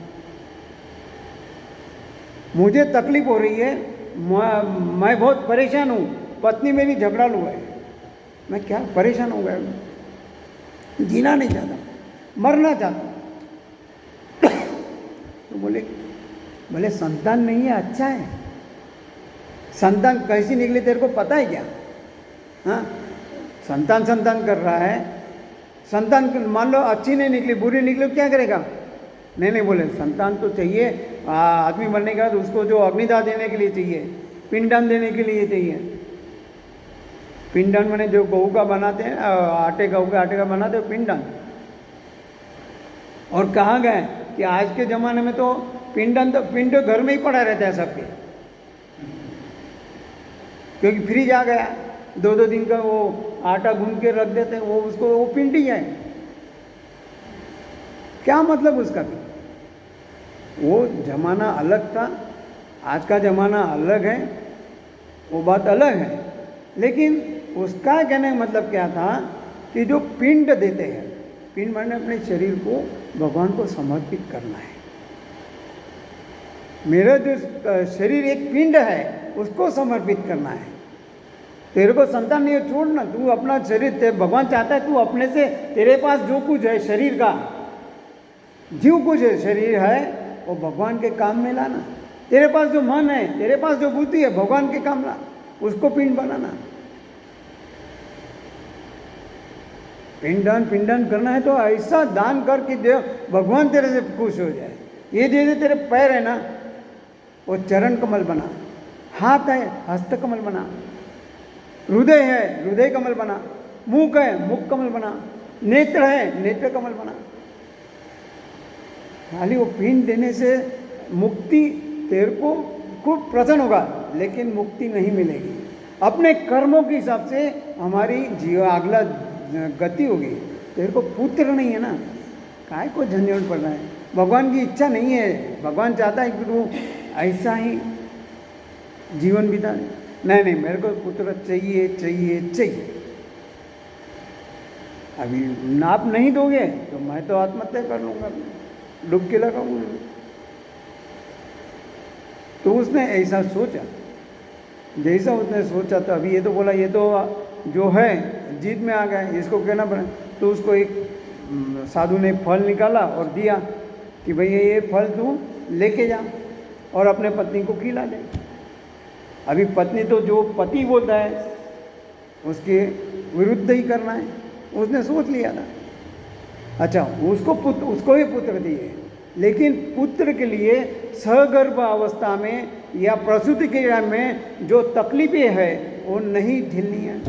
मुझे तकलीफ हो रही है, मैं बहुत परेशान हूँ, पत्नी मेरी झगड़ालू है, मैं क्या परेशान हो गया, जीना नहीं चाहता, मरना चाहता। तो बोले संतान नहीं है, अच्छा है, संतान कैसी निकली तेरे को पता है क्या? हाँ, संतान कर रहा है, संतान मान लो अच्छी नहीं निकली, बुरी निकली, क्या करेगा? नहीं बोले संतान तो चाहिए, आदमी मरने के बाद उसको जो अग्निदाह देने के लिए चाहिए, पिंडदान देने के लिए चाहिए। पिंडदान मैंने जो गऊ का बनाते हैं, गऊ के आटे का बनाते हैं पिंडदान। और कहा गया है कि आज के ज़माने में तो पिंडदान, तो पिंड घर में ही पड़ा रहता है सबके, क्योंकि फ्रिज आ गया, 2-2 दिन का वो आटा गूंद के रख देते हैं, वो उसको वो पिंड ही है। क्या मतलब उसका भी? वो ज़माना अलग था, आज का ज़माना अलग है, वो बात अलग है। लेकिन उसका कहने का मतलब क्या था कि जो पिंड देते हैं, पिंड माने अपने शरीर को भगवान को समर्पित करना है। मेरा जो शरीर एक पिंड है, उसको समर्पित करना है। तेरे को संतान नहीं है, छोड़ना, तू अपना शरीर, भगवान चाहता है तू अपने से, तेरे पास जो कुछ है शरीर का, जो कुछ है शरीर है, वो भगवान के काम में लाना। तेरे पास जो मन है, तेरे पास जो बुद्धि है, भगवान के काम ला, उसको पिंड बनाना। पिंडदान करना है तो ऐसा दान कर कि भगवान तेरे से खुश हो जाए। ये दे तेरे पैर है ना, वो चरण कमल बना, हाथ है हस्त कमल बना, हृदय है हृदय कमल बना, मुख है मुख कमल बना, नेत्र है नेत्र कमल बना। खाली वो पिंड देने से मुक्ति तेरे को खूब प्रसन्न होगा, लेकिन मुक्ति नहीं मिलेगी। अपने कर्मों के हिसाब से हमारी जीव अगला गति होगी। तेरे को पुत्र नहीं है ना, काय को झंझट पड़ रहा है? भगवान की इच्छा नहीं है, भगवान चाहता है कि तू ऐसा ही जीवन बिता। नहीं मेरे को पुत्र चाहिए चाहिए चाहिए। अभी आप नहीं दोगे तो मैं तो आत्महत्या कर लूँगा, डुबकी लगाऊंगा। तो उसने ऐसा सोचा, जैसा उसने सोचा तो अभी ये तो बोला ये तो जो है जीत में आ गया, इसको कहना पड़ा। तो उसको एक साधु ने फल निकाला और दिया कि भैया ये फल तू लेके जा और अपने पत्नी को खिला दे। अभी पत्नी तो जो पति बोलता है उसके विरुद्ध ही करना है, उसने सोच लिया था। अच्छा, उसको ही पुत्र दिए, लेकिन पुत्र के लिए सगर्भ अवस्था में या प्रसूति के टाइम में जो तकलीफें है वो नहीं झेलनी है।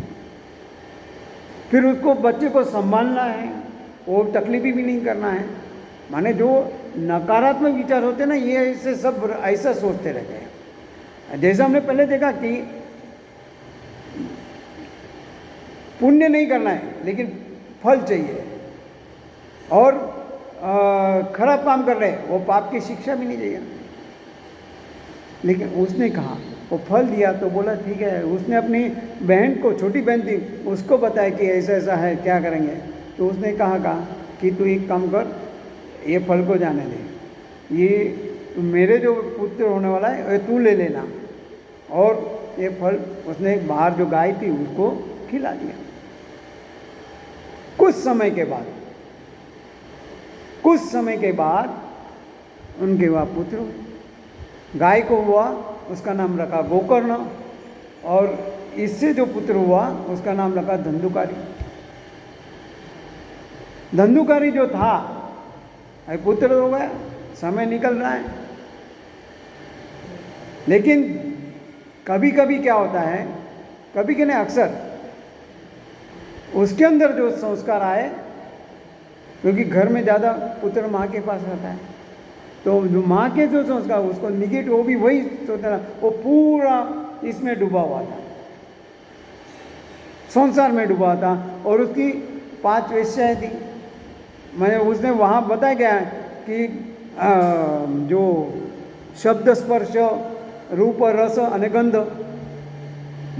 फिर उसको बच्चे को संभालना है, वो तकलीफें भी नहीं करना है। माने जो नकारात्मक विचार होते हैं ना, ये ऐसे सब ऐसा सोचते रहते हैं। जैसा हमने पहले देखा कि पुण्य नहीं करना है लेकिन फल चाहिए, और खराब काम कर रहे हैं वो पाप की शिक्षा भी नहीं चाहिए। लेकिन उसने कहा, वो फल दिया तो बोला ठीक है। उसने अपनी बहन को, छोटी बहन थी, उसको बताया कि ऐसा ऐसा है, क्या करेंगे। तो उसने कहा कि तू एक काम कर, ये फल को जाने दे, ये मेरे जो पुत्र होने वाला है ये तू ले लेना। और ये फल उसने बाहर जो गाय थी उसको खिला दिया। कुछ समय के बाद उनके वहाँ पुत्र हुए। गाय को हुआ, उसका नाम रखा गोकर्ण, और इससे जो पुत्र हुआ उसका नाम रखा धंधुकारी। धंधुकारी जो था पुत्र हो गया, समय निकल रहा है। लेकिन कभी कभी क्या होता है, कभी कि नहीं अक्सर उसके अंदर जो संस्कार आए, क्योंकि घर में ज़्यादा पुत्र माँ के पास रहता है, तो जो माँ के जो संस्कार उसको निगेटिव, वो भी वही सोचता था, वो पूरा इसमें डूबा हुआ था, संसार में डूबा था। और उसकी 5 वेश्याएं थी। मैंने उसने वहाँ बताया गया है कि जो शब्द स्पर्श रूप रस अने गंध,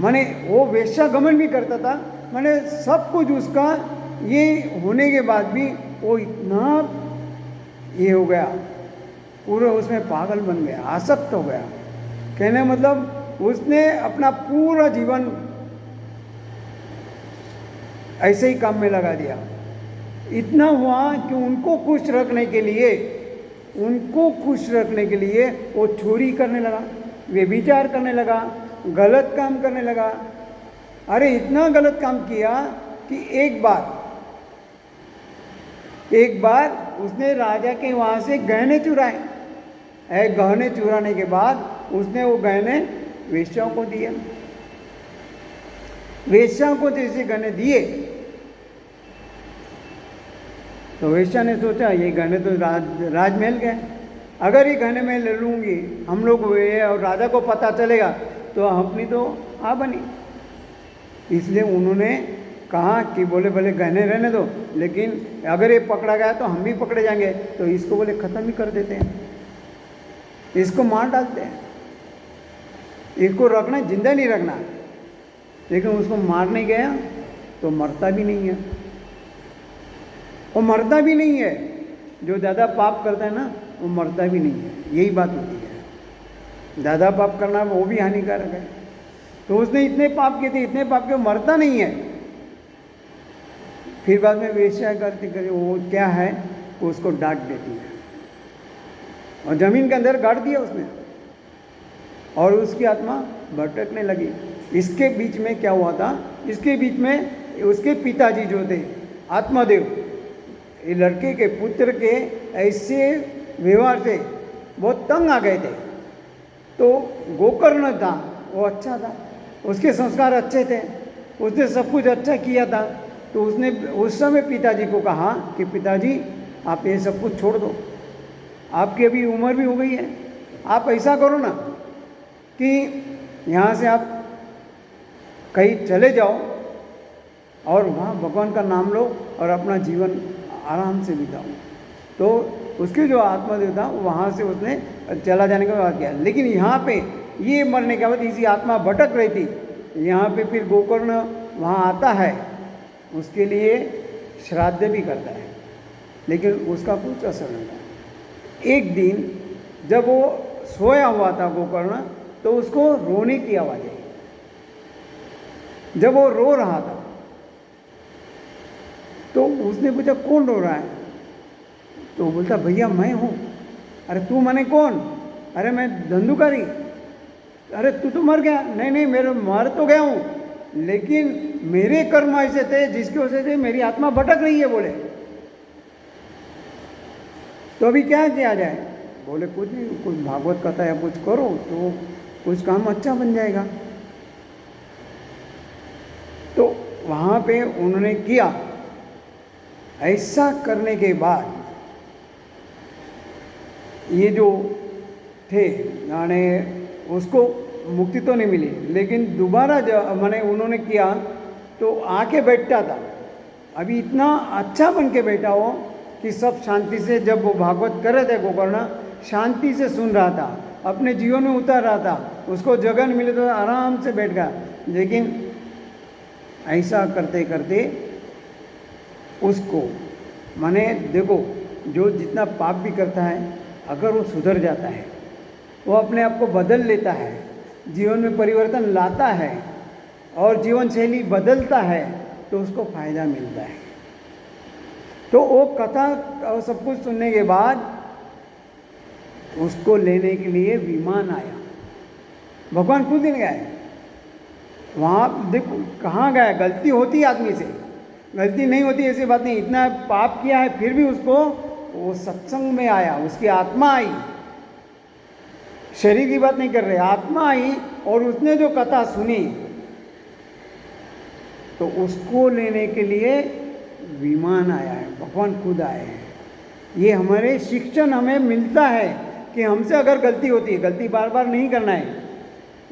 माने वो वेश्या गमन भी करता था। माने सब कुछ उसका ये होने के बाद भी वो इतना ये हो गया, पूरा उसमें पागल बन गया, आसक्त हो गया। कहने मतलब उसने अपना पूरा जीवन ऐसे ही काम में लगा दिया। इतना हुआ कि उनको खुश रखने के लिए वो चोरी करने लगा, व्यभिचार करने लगा, गलत काम करने लगा। अरे इतना गलत काम किया कि एक बार उसने राजा के वहाँ से गहने चुराए। गहने चुराने के बाद उसने वो गहने वेश्याओं को दिए। वेश्याओं को जैसे गहने दिए तो वेश्या ने सोचा ये गहने तो राजमहल के, अगर ये गहने मैं ले लूँगी, हम लोग और राजा को पता चलेगा तो अपनी तो आ बनी। इसलिए उन्होंने कहा कि बोले भले गहने रहने दो, लेकिन अगर ये पकड़ा गया तो हम भी पकड़े जाएंगे, तो इसको बोले ख़त्म ही कर देते हैं, इसको मार डालते हैं, इसको रखना जिंदा नहीं रखना। लेकिन उसको मारने गया तो मरता भी नहीं है, वो मरता भी नहीं है। जो ज़्यादा पाप करता है ना वो मरता भी नहीं है, यही बात होती है। ज़्यादा पाप करना वो भी हानिकारक है। तो उसने इतने पाप किए थे, इतने पाप के, मरता नहीं है। फिर बाद में वेश्या करती वो क्या है, वो उसको डांट देती है और ज़मीन के अंदर गाड़ दिया उसने, और उसकी आत्मा भटकने लगी। इसके बीच में क्या हुआ था, इसके बीच में उसके पिताजी जो थे आत्मादेव, ये लड़के के पुत्र के ऐसे व्यवहार से बहुत तंग आ गए थे। तो गोकर्ण था वो अच्छा था, उसके संस्कार अच्छे थे, उसने सब कुछ अच्छा किया था। तो उसने उस समय पिताजी को कहा कि पिताजी आप ये सब कुछ छोड़ दो, आपकी अभी उम्र भी हो गई है, आप ऐसा करो ना कि यहाँ से आप कहीं चले जाओ और वहाँ भगवान का नाम लो और अपना जीवन आराम से बिताओ। तो उसके जो आत्मादेव था वहाँ से उसने चला जाने का बात किया। लेकिन यहाँ पे ये मरने के बाद इसी आत्मा भटक रही थी। यहाँ पे फिर गोकर्ण वहाँ आता है, उसके लिए श्राद्ध भी करता है, लेकिन उसका कुछ असर नहीं था। एक दिन जब वो सोया हुआ था गोकर्ण, तो उसको रोने की आवाज़ आई। जब वो रो रहा था तो उसने पूछा कौन रो रहा है? तो वो बोलता भैया मैं हूँ। अरे तू मने कौन? अरे मैं धंधुकारी। अरे तू तो मर गया। नहीं नहीं, मेरे मर तो गया हूँ, लेकिन मेरे कर्म ऐसे थे जिसकी वजह से मेरी आत्मा भटक रही है। बोले तो अभी क्या किया जाए? बोले कुछ नहीं, कुछ भागवत कथा या कुछ करो तो कुछ काम अच्छा बन जाएगा। तो वहाँ पे उन्होंने किया। ऐसा करने के बाद ये जो थे यानी उसको मुक्ति तो नहीं मिली, लेकिन दोबारा जब मैंने उन्होंने किया तो आके बैठता था। अभी इतना अच्छा बन के बैठा हो कि सब शांति से, जब वो भागवत कर रहे थे गोकर्ण, शांति से सुन रहा था, अपने जीवन में उतार रहा था। उसको जगह नहीं मिले तो आराम से बैठ गया। लेकिन ऐसा करते करते उसको माने देखो, जो जितना पाप भी करता है, अगर वो सुधर जाता है, वो अपने आप को बदल लेता है, जीवन में परिवर्तन लाता है और जीवन शैली बदलता है, तो उसको फायदा मिलता है। तो वो कथा और सब कुछ सुनने के बाद उसको लेने के लिए विमान आया। भगवान खुद दिन गए वहाँ। देखो कहाँ गया? गलती होती है आदमी से, गलती नहीं होती ऐसी बात नहीं। इतना पाप किया है फिर भी उसको वो सत्संग में आया, उसकी आत्मा आई। शरीर की बात नहीं कर रहे, आत्मा आई और उसने जो कथा सुनी तो उसको लेने के लिए विमान आया है, भगवान खुद आए हैं। ये हमारे शिक्षण हमें मिलता है कि हमसे अगर गलती होती है, गलती बार बार नहीं करना है,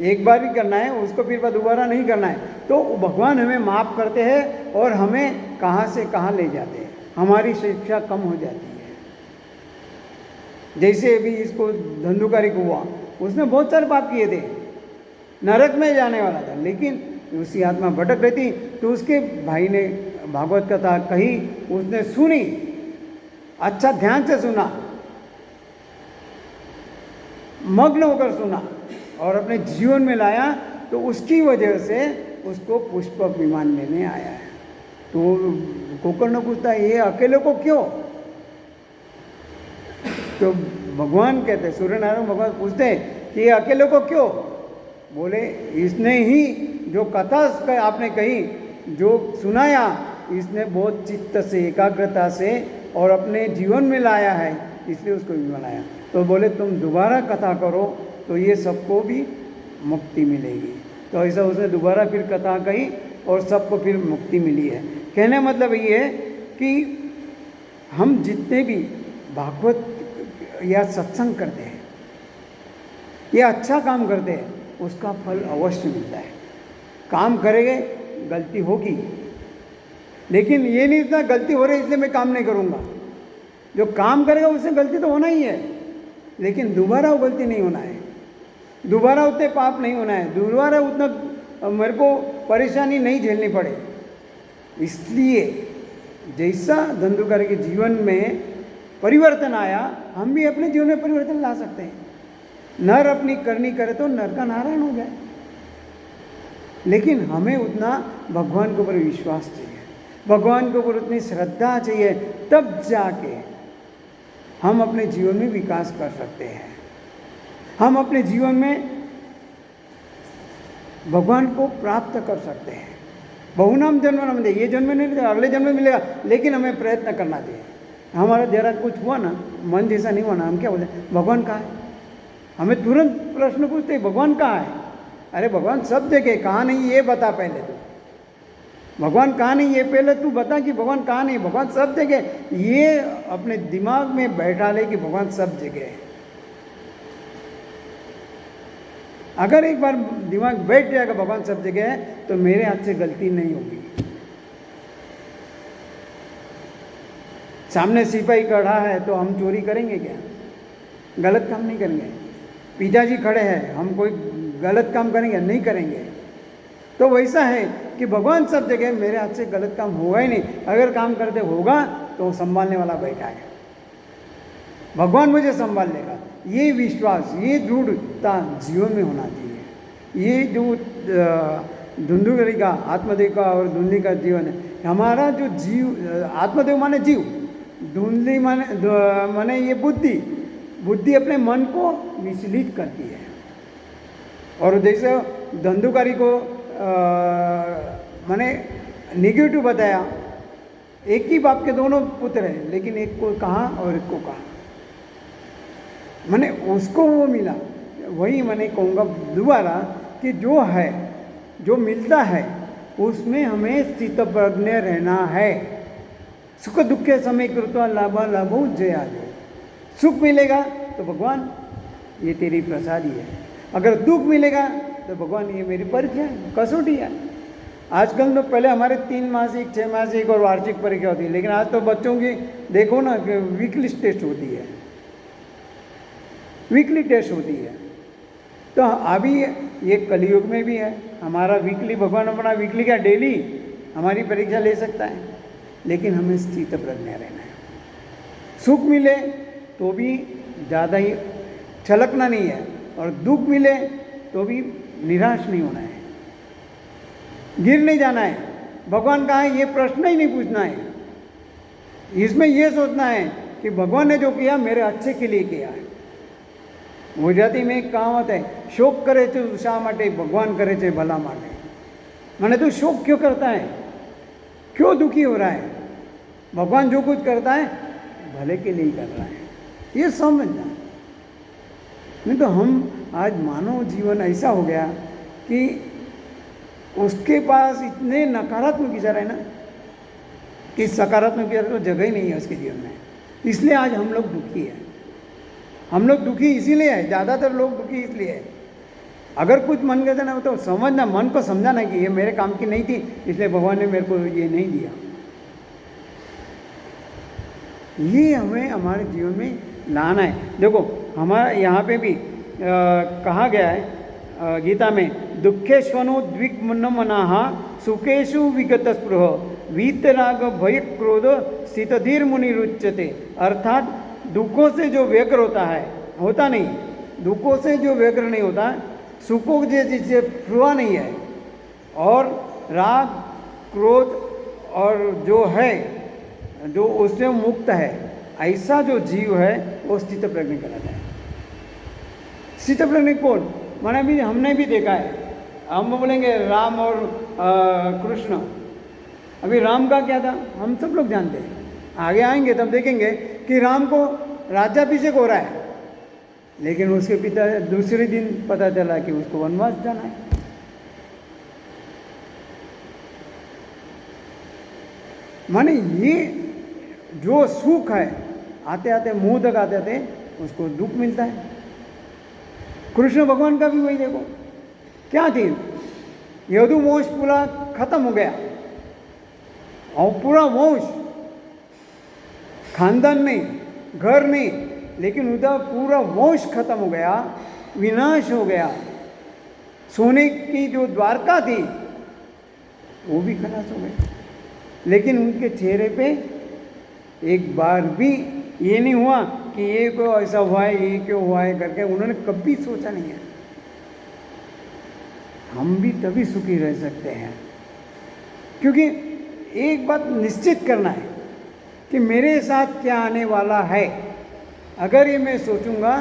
एक बार ही करना है, उसको फिर दोबारा नहीं करना है। तो भगवान हमें माफ़ करते हैं और हमें कहाँ से कहाँ ले जाते हैं, हमारी शिक्षा कम हो जाती है। जैसे अभी इसको धंधुकारी को हुआ, उसने बहुत सारे पाप किए थे, नरक में जाने वाला था, लेकिन उसकी आत्मा भटक रही थी। तो उसके भाई ने भागवत कथा कही, उसने सुनी, अच्छा ध्यान से सुना, मग्न होकर सुना और अपने जीवन में लाया। तो उसकी वजह से उसको पुष्पक विमान लेने आया है। तो गोकर्ण पूछता है ये अकेले को क्यों? तो भगवान कहते, सूर्य नारायण भगवान पूछते हैं कि ये अकेले को क्यों? बोले इसने ही जो कथा आपने कही, जो सुनाया, इसने बहुत चित्त से, एकाग्रता से और अपने जीवन में लाया है, इसलिए उसको भी बनाया। तो बोले तुम दोबारा कथा करो तो ये सबको भी मुक्ति मिलेगी। तो ऐसा उसने दोबारा फिर कथा कही और सबको फिर मुक्ति मिली है। कहने मतलब ये है कि हम जितने भी भागवत या सत्संग करते हैं या अच्छा काम करते हैं, उसका फल अवश्य मिलता है। काम करेंगे, गलती होगी, लेकिन ये नहीं इतना गलती हो रही इसलिए मैं काम नहीं करूँगा। जो काम करेगा उससे गलती तो होना ही है, लेकिन दोबारा वो गलती नहीं होना है, दोबारा उतने पाप नहीं होना है, दोबारा उतना मेरे को परेशानी नहीं झेलनी पड़े। इसलिए जैसा धंधुकारी के जीवन में परिवर्तन आया, हम भी अपने जीवन में परिवर्तन ला सकते हैं। नर अपनी करनी करे तो नर का नारायण हो जाए, लेकिन हमें उतना भगवान के ऊपर विश्वास चाहिए, भगवान के ऊपर उतनी श्रद्धा चाहिए, तब जाके हम अपने जीवन में विकास कर सकते हैं। हम अपने जीवन में भगवान को प्राप्त कर सकते हैं। बहुनाम जन्म न मिले, ये जन्म में नहीं मिलेगा, अगले जन्म में मिलेगा, लेकिन हमें प्रयत्न करना चाहिए। हमारा जरा कुछ हुआ ना, मन जैसा नहीं हुआ ना, हम क्या बोलते भगवान कहाँ है? हमें तुरंत प्रश्न पूछते भगवान कहाँ है? अरे भगवान सब जगह, कहाँ नहीं ये बता पहले तो। भगवान कहाँ नहीं ये पहले तू बता कि भगवान कहाँ नहीं। भगवान सब जगह, ये अपने दिमाग में बैठा ले कि भगवान सब जगह है। अगर एक बार दिमाग बैठ जाएगा भगवान सब जगह है, तो मेरे हाथ से गलती नहीं होगी। सामने सिपाही खड़ा है तो हम चोरी करेंगे क्या? गलत काम नहीं करेंगे। पिताजी खड़े हैं, हम कोई गलत काम करेंगे? नहीं करेंगे। तो वैसा है कि भगवान सब जगह, मेरे हाथ से गलत काम होगा ही नहीं। अगर काम करते होगा तो संभालने वाला बैठा है। भगवान मुझे संभाल लेगा, ये विश्वास, ये दृढ़ता जीवन में होना चाहिए। ये जो धुंधुकरी का, आत्मदेव का और धुंधली का जीवन है, हमारा जो जीव, आत्मदेव माने जीव, धुंधली माने ये बुद्धि, बुद्धि अपने मन को विचलित करती है। और जैसे धंधुकारी को माने निगेटिव बताया, एक ही बाप के दोनों पुत्र हैं, लेकिन एक को कहाँ और एक को कहाँ, मैंने उसको वो मिला। वही मैंने कहूँगा दोबारा कि जो है, जो मिलता है उसमें हमें स्थितप्रज्ञ रहना है। सुख दुख के समय कृत्वा लाभ लाभो जया जो, सुख मिलेगा तो भगवान ये तेरी प्रसादी है, अगर दुख मिलेगा तो भगवान ये मेरी परीक्षा है, कसौटी है। आजकल तो पहले हमारे 3 मासिक, 6 मासिक और वार्षिक परीक्षा होती है, लेकिन आज तो बच्चों की देखो ना कि वीकली टेस्ट होती है, वीकली टेस्ट होती है। तो अभी ये कलयुग में भी है, हमारा वीकली, भगवान अपना वीकली का डेली हमारी परीक्षा ले सकता है, लेकिन हमें स्थित प्रज्ञ रहना है। सुख मिले तो भी ज़्यादा ही छलकना नहीं है, और दुख मिले तो भी निराश नहीं होना है, गिर नहीं जाना है। भगवान कहाँ है ये प्रश्न ही नहीं पूछना है, इसमें ये सोचना है कि भगवान ने जो किया मेरे अच्छे के लिए किया है। गुजराती में एक कहावत है, शोक करे तो शा माटे, भगवान करे तो भला माटे। मैंने तो शोक क्यों करता है, क्यों दुखी हो रहा है? भगवान जो कुछ करता है भले के लिए ही कर रहा है, ये समझना। नहीं तो हम आज मानव जीवन ऐसा हो गया कि उसके पास इतने नकारात्मक विचार है ना कि सकारात्मक विचार तो जगह ही नहीं है उसके जीवन में। इसलिए आज हम लोग दुखी हैं। हम लोग दुखी इसीलिए है, ज़्यादातर लोग दुखी इसलिए है। अगर कुछ मन कहते ना तो समझना, मन को समझाना कि ये मेरे काम की नहीं थी, इसलिए भगवान ने मेरे को ये नहीं दिया। ये हमें हमारे जीवन में लाना है। देखो हमारा यहाँ पे भी कहा गया है गीता में, दुखेश्वनो द्विग्मनमनाः सुखेषु विगत स्पृह वीतराग भय क्रोध स्थितधीर मुनिरुच्यते। अर्थात दुखों से जो व्यग्र होता है, होता नहीं, दुखों से जो व्यग्र नहीं होता, सुखों जिससे स्पृहा नहीं है, और राग क्रोध और जो है, जो उससे मुक्त है, ऐसा जो जीव है वो स्थित प्रज्ञ कहलाता है। स्थित प्रज्ञ कौन? मैंने भी, हमने भी देखा है। हम बोलेंगे राम और कृष्ण, अभी राम का क्या था हम सब लोग जानते हैं, आगे आएंगे तब देखेंगे कि राम को राज्याभिषेक हो रहा है, लेकिन उसके पिता दूसरे दिन पता चला कि उसको वनवास जाना है। माने ये जो सुख है, आते आते मुंह तक आते आते उसको दुख मिलता है। कृष्ण भगवान का भी वही देखो, क्या थी, यदु वंश पूरा खत्म हो गया, और पूरा वंश, खानदान नहीं, घर नहीं, लेकिन उधर पूरा वंश खत्म हो गया, विनाश हो गया। सोने की जो द्वारका थी वो भी खलास हो गई, लेकिन उनके चेहरे पे एक बार भी ये नहीं हुआ कि ये क्यों ऐसा हुआ है, ये क्यों हुआ है करके उन्होंने कभी सोचा नहीं है। हम भी तभी सुखी रह सकते हैं, क्योंकि एक बात निश्चित करना है कि मेरे साथ क्या आने वाला है। अगर ये मैं सोचूंगा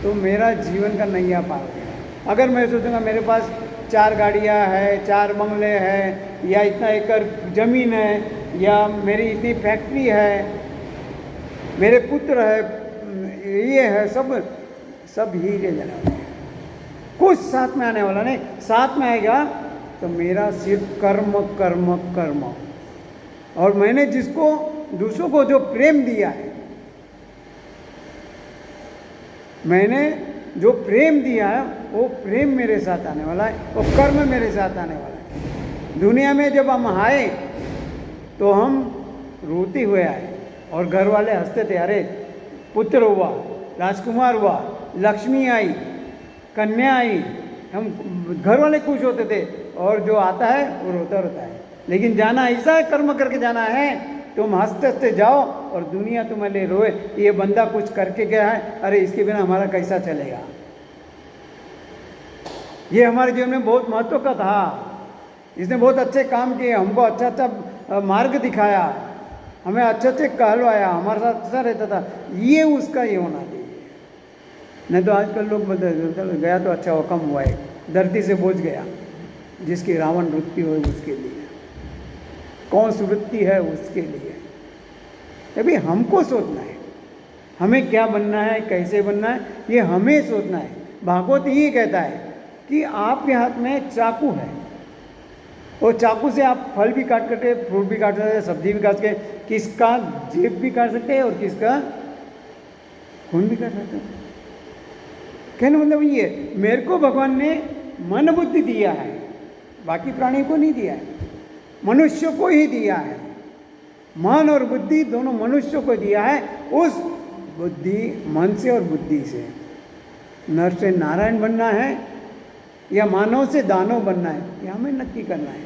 तो मेरा जीवन का नैया पार हो गया। अगर मैं सोचूंगा मेरे पास 4 गाड़ियाँ है, 4 बंगले हैं, या इतना एकड़ ज़मीन है, या मेरी इतनी फैक्ट्री है, मेरे पुत्र है, ये है, सब हीरे जला, कुछ साथ में आने वाला नहीं। साथ में आएगा तो मेरा सिर्फ कर्म कर्म कर्म, और मैंने जिसको, दूसरों को जो प्रेम दिया है, मैंने जो प्रेम दिया है वो प्रेम मेरे साथ आने वाला है, वो कर्म मेरे साथ आने वाला है। दुनिया में जब हम आए तो हम रोते हुए आए, और घर वाले हंसते थे, अरे पुत्र हुआ, राजकुमार हुआ, लक्ष्मी आई, कन्या आई, हम घर वाले खुश होते थे, और जो आता है वो रोता रोता है। लेकिन जाना ऐसा है, कर्म करके जाना है, तुम हंसते हंसते जाओ और दुनिया तुम्हारे लिए रोए, ये बंदा कुछ करके गया है, अरे इसके बिना हमारा कैसा चलेगा। ये हमारे जीवन में बहुत महत्व का था, इसने बहुत अच्छे काम किए, हमको अच्छा अच्छा मार्ग दिखाया, हमें अच्छे अच्छे कहलवाया, हमारे साथ अच्छा रहता था, ये उसका ये होना चाहिए। नहीं तो आजकल लोग बदल गया तो अच्छा हुआ, कम हुआ है, धरती से बोझ गया, जिसकी रावण वृत्ति हो उसके लिए, कौन सी वृत्ति है उसके लिए। अभी हमको सोचना है हमें क्या बनना है, कैसे बनना है, ये हमें सोचना है। भागवत ये कहता है कि आपके हाथ में चाकू है, और चाकू से आप फल भी काट सकते, फ्रूट भी काट सकते, सब्जी भी काट सकते, किसका जेब भी काट सकते हैं और किसका खून भी काट सकते हैं। कहने मतलब ये, मेरे को भगवान ने मन बुद्धि दिया है, बाकी प्राणी को नहीं दिया है, मनुष्य को ही दिया है। मन और बुद्धि दोनों मनुष्य को दिया है। उस बुद्धि, मन से और बुद्धि से नर से नारायण बनना है या मानव से दानव बनना है, ये हमें नक्की करना है।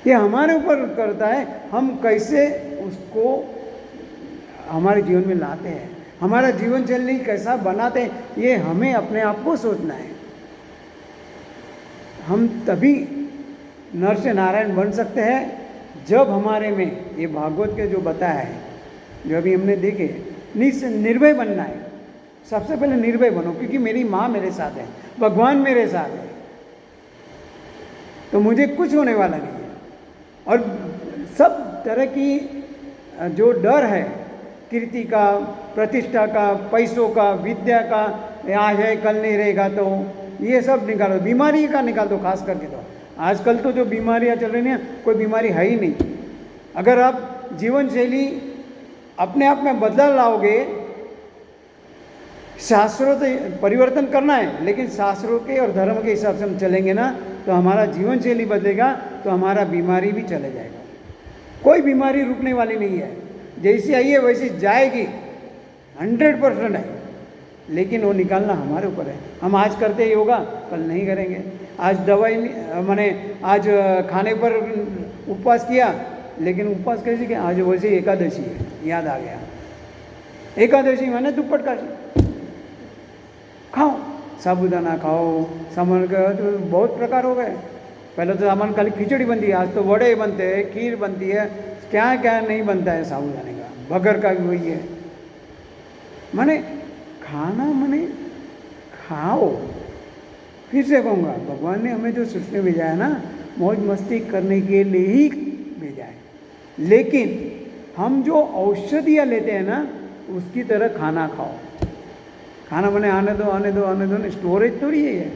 ये हमारे ऊपर करता है, हम कैसे उसको हमारे जीवन में लाते हैं, हमारा जीवन शैली कैसा बनाते हैं, ये हमें अपने आप को सोचना है। हम तभी नर से नारायण बन सकते हैं जब हमारे में ये भागवत के जो बताया है, जो अभी हमने देखे, निर्भय बनना है। सबसे पहले निर्भय बनो, क्योंकि मेरी माँ मेरे साथ है, भगवान मेरे साथ है, तो मुझे कुछ होने वाला नहीं है। और सब तरह की जो डर है, कीर्ति का, प्रतिष्ठा का, पैसों का, विद्या का, आज है कल नहीं रहेगा, तो ये सब निकालो, बीमारी का निकाल दो। खास करके तो आजकल तो जो बीमारियां चल रही हैं, कोई बीमारी है ही नहीं। अगर आप जीवन शैली अपने आप में बदलाव लाओगे, शास्त्रों से परिवर्तन करना है, लेकिन शास्त्रों के और धर्म के हिसाब से हम चलेंगे ना, तो हमारा जीवन शैली बदलेगा, तो हमारा बीमारी भी चले जाएगा। कोई बीमारी रुकने वाली नहीं है, जैसी आई है वैसी जाएगी, 100% है, लेकिन वो निकालना हमारे ऊपर है। हम आज करते योगा, कल नहीं करेंगे। आज दवाई मैंने आज खाने पर उपवास किया, लेकिन उपवास कैसे किया, आज वैसे एकादशी है, याद आ गया, एकादशी मैंने दुप्पट काशी खाओ, साबुदाना खाओ, सामान का तो बहुत प्रकार हो गए। पहले तो सामान खाली खिचड़ी बनती है, आज तो वड़े बनते हैं, खीर बनती है, क्या क्या नहीं बनता है साबुदाने का, बगर का भी वही है। माने खाना माने खाओ। फिर से कहूँगा, भगवान ने हमें जो सृष्टि में भेजा है ना, मौज मस्ती करने के लिए ही भेजा है, लेकिन हम जो औषधियाँ लेते हैं ना, उसकी तरह खाना खाओ। खाना बने आने दो आने दो आने दो, स्टोरेज थोड़ी है।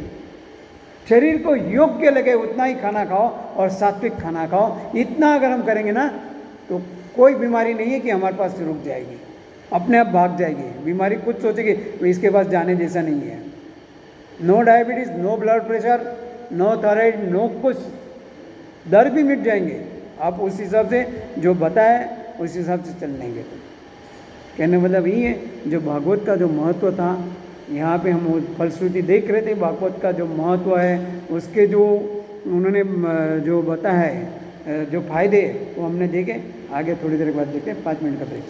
शरीर को योग्य लगे उतना ही खाना खाओ और सात्विक खाना खाओ। इतना अगर हम करेंगे ना, तो कोई बीमारी नहीं है कि हमारे पास से रुक जाएगी, अपने आप भाग जाएगी। बीमारी कुछ सोचेगी, इसके पास जाने जैसा नहीं है। No diabetes, no blood pressure, no thyroid, no कुछ, दर भी मिट जाएंगे। आप उस हिसाब से जो बताए उस हिसाब से चल लेंगे। तो कहने मतलब यही है, जो भागवत का जो महत्व था, यहाँ पे हम फलश्रुति देख रहे थे, भागवत का जो महत्व है, उसके जो उन्होंने जो बताया है, जो फायदे, वो हमने देखे। आगे थोड़ी देर बाद देखें, 5 मिनट का ब्रेक।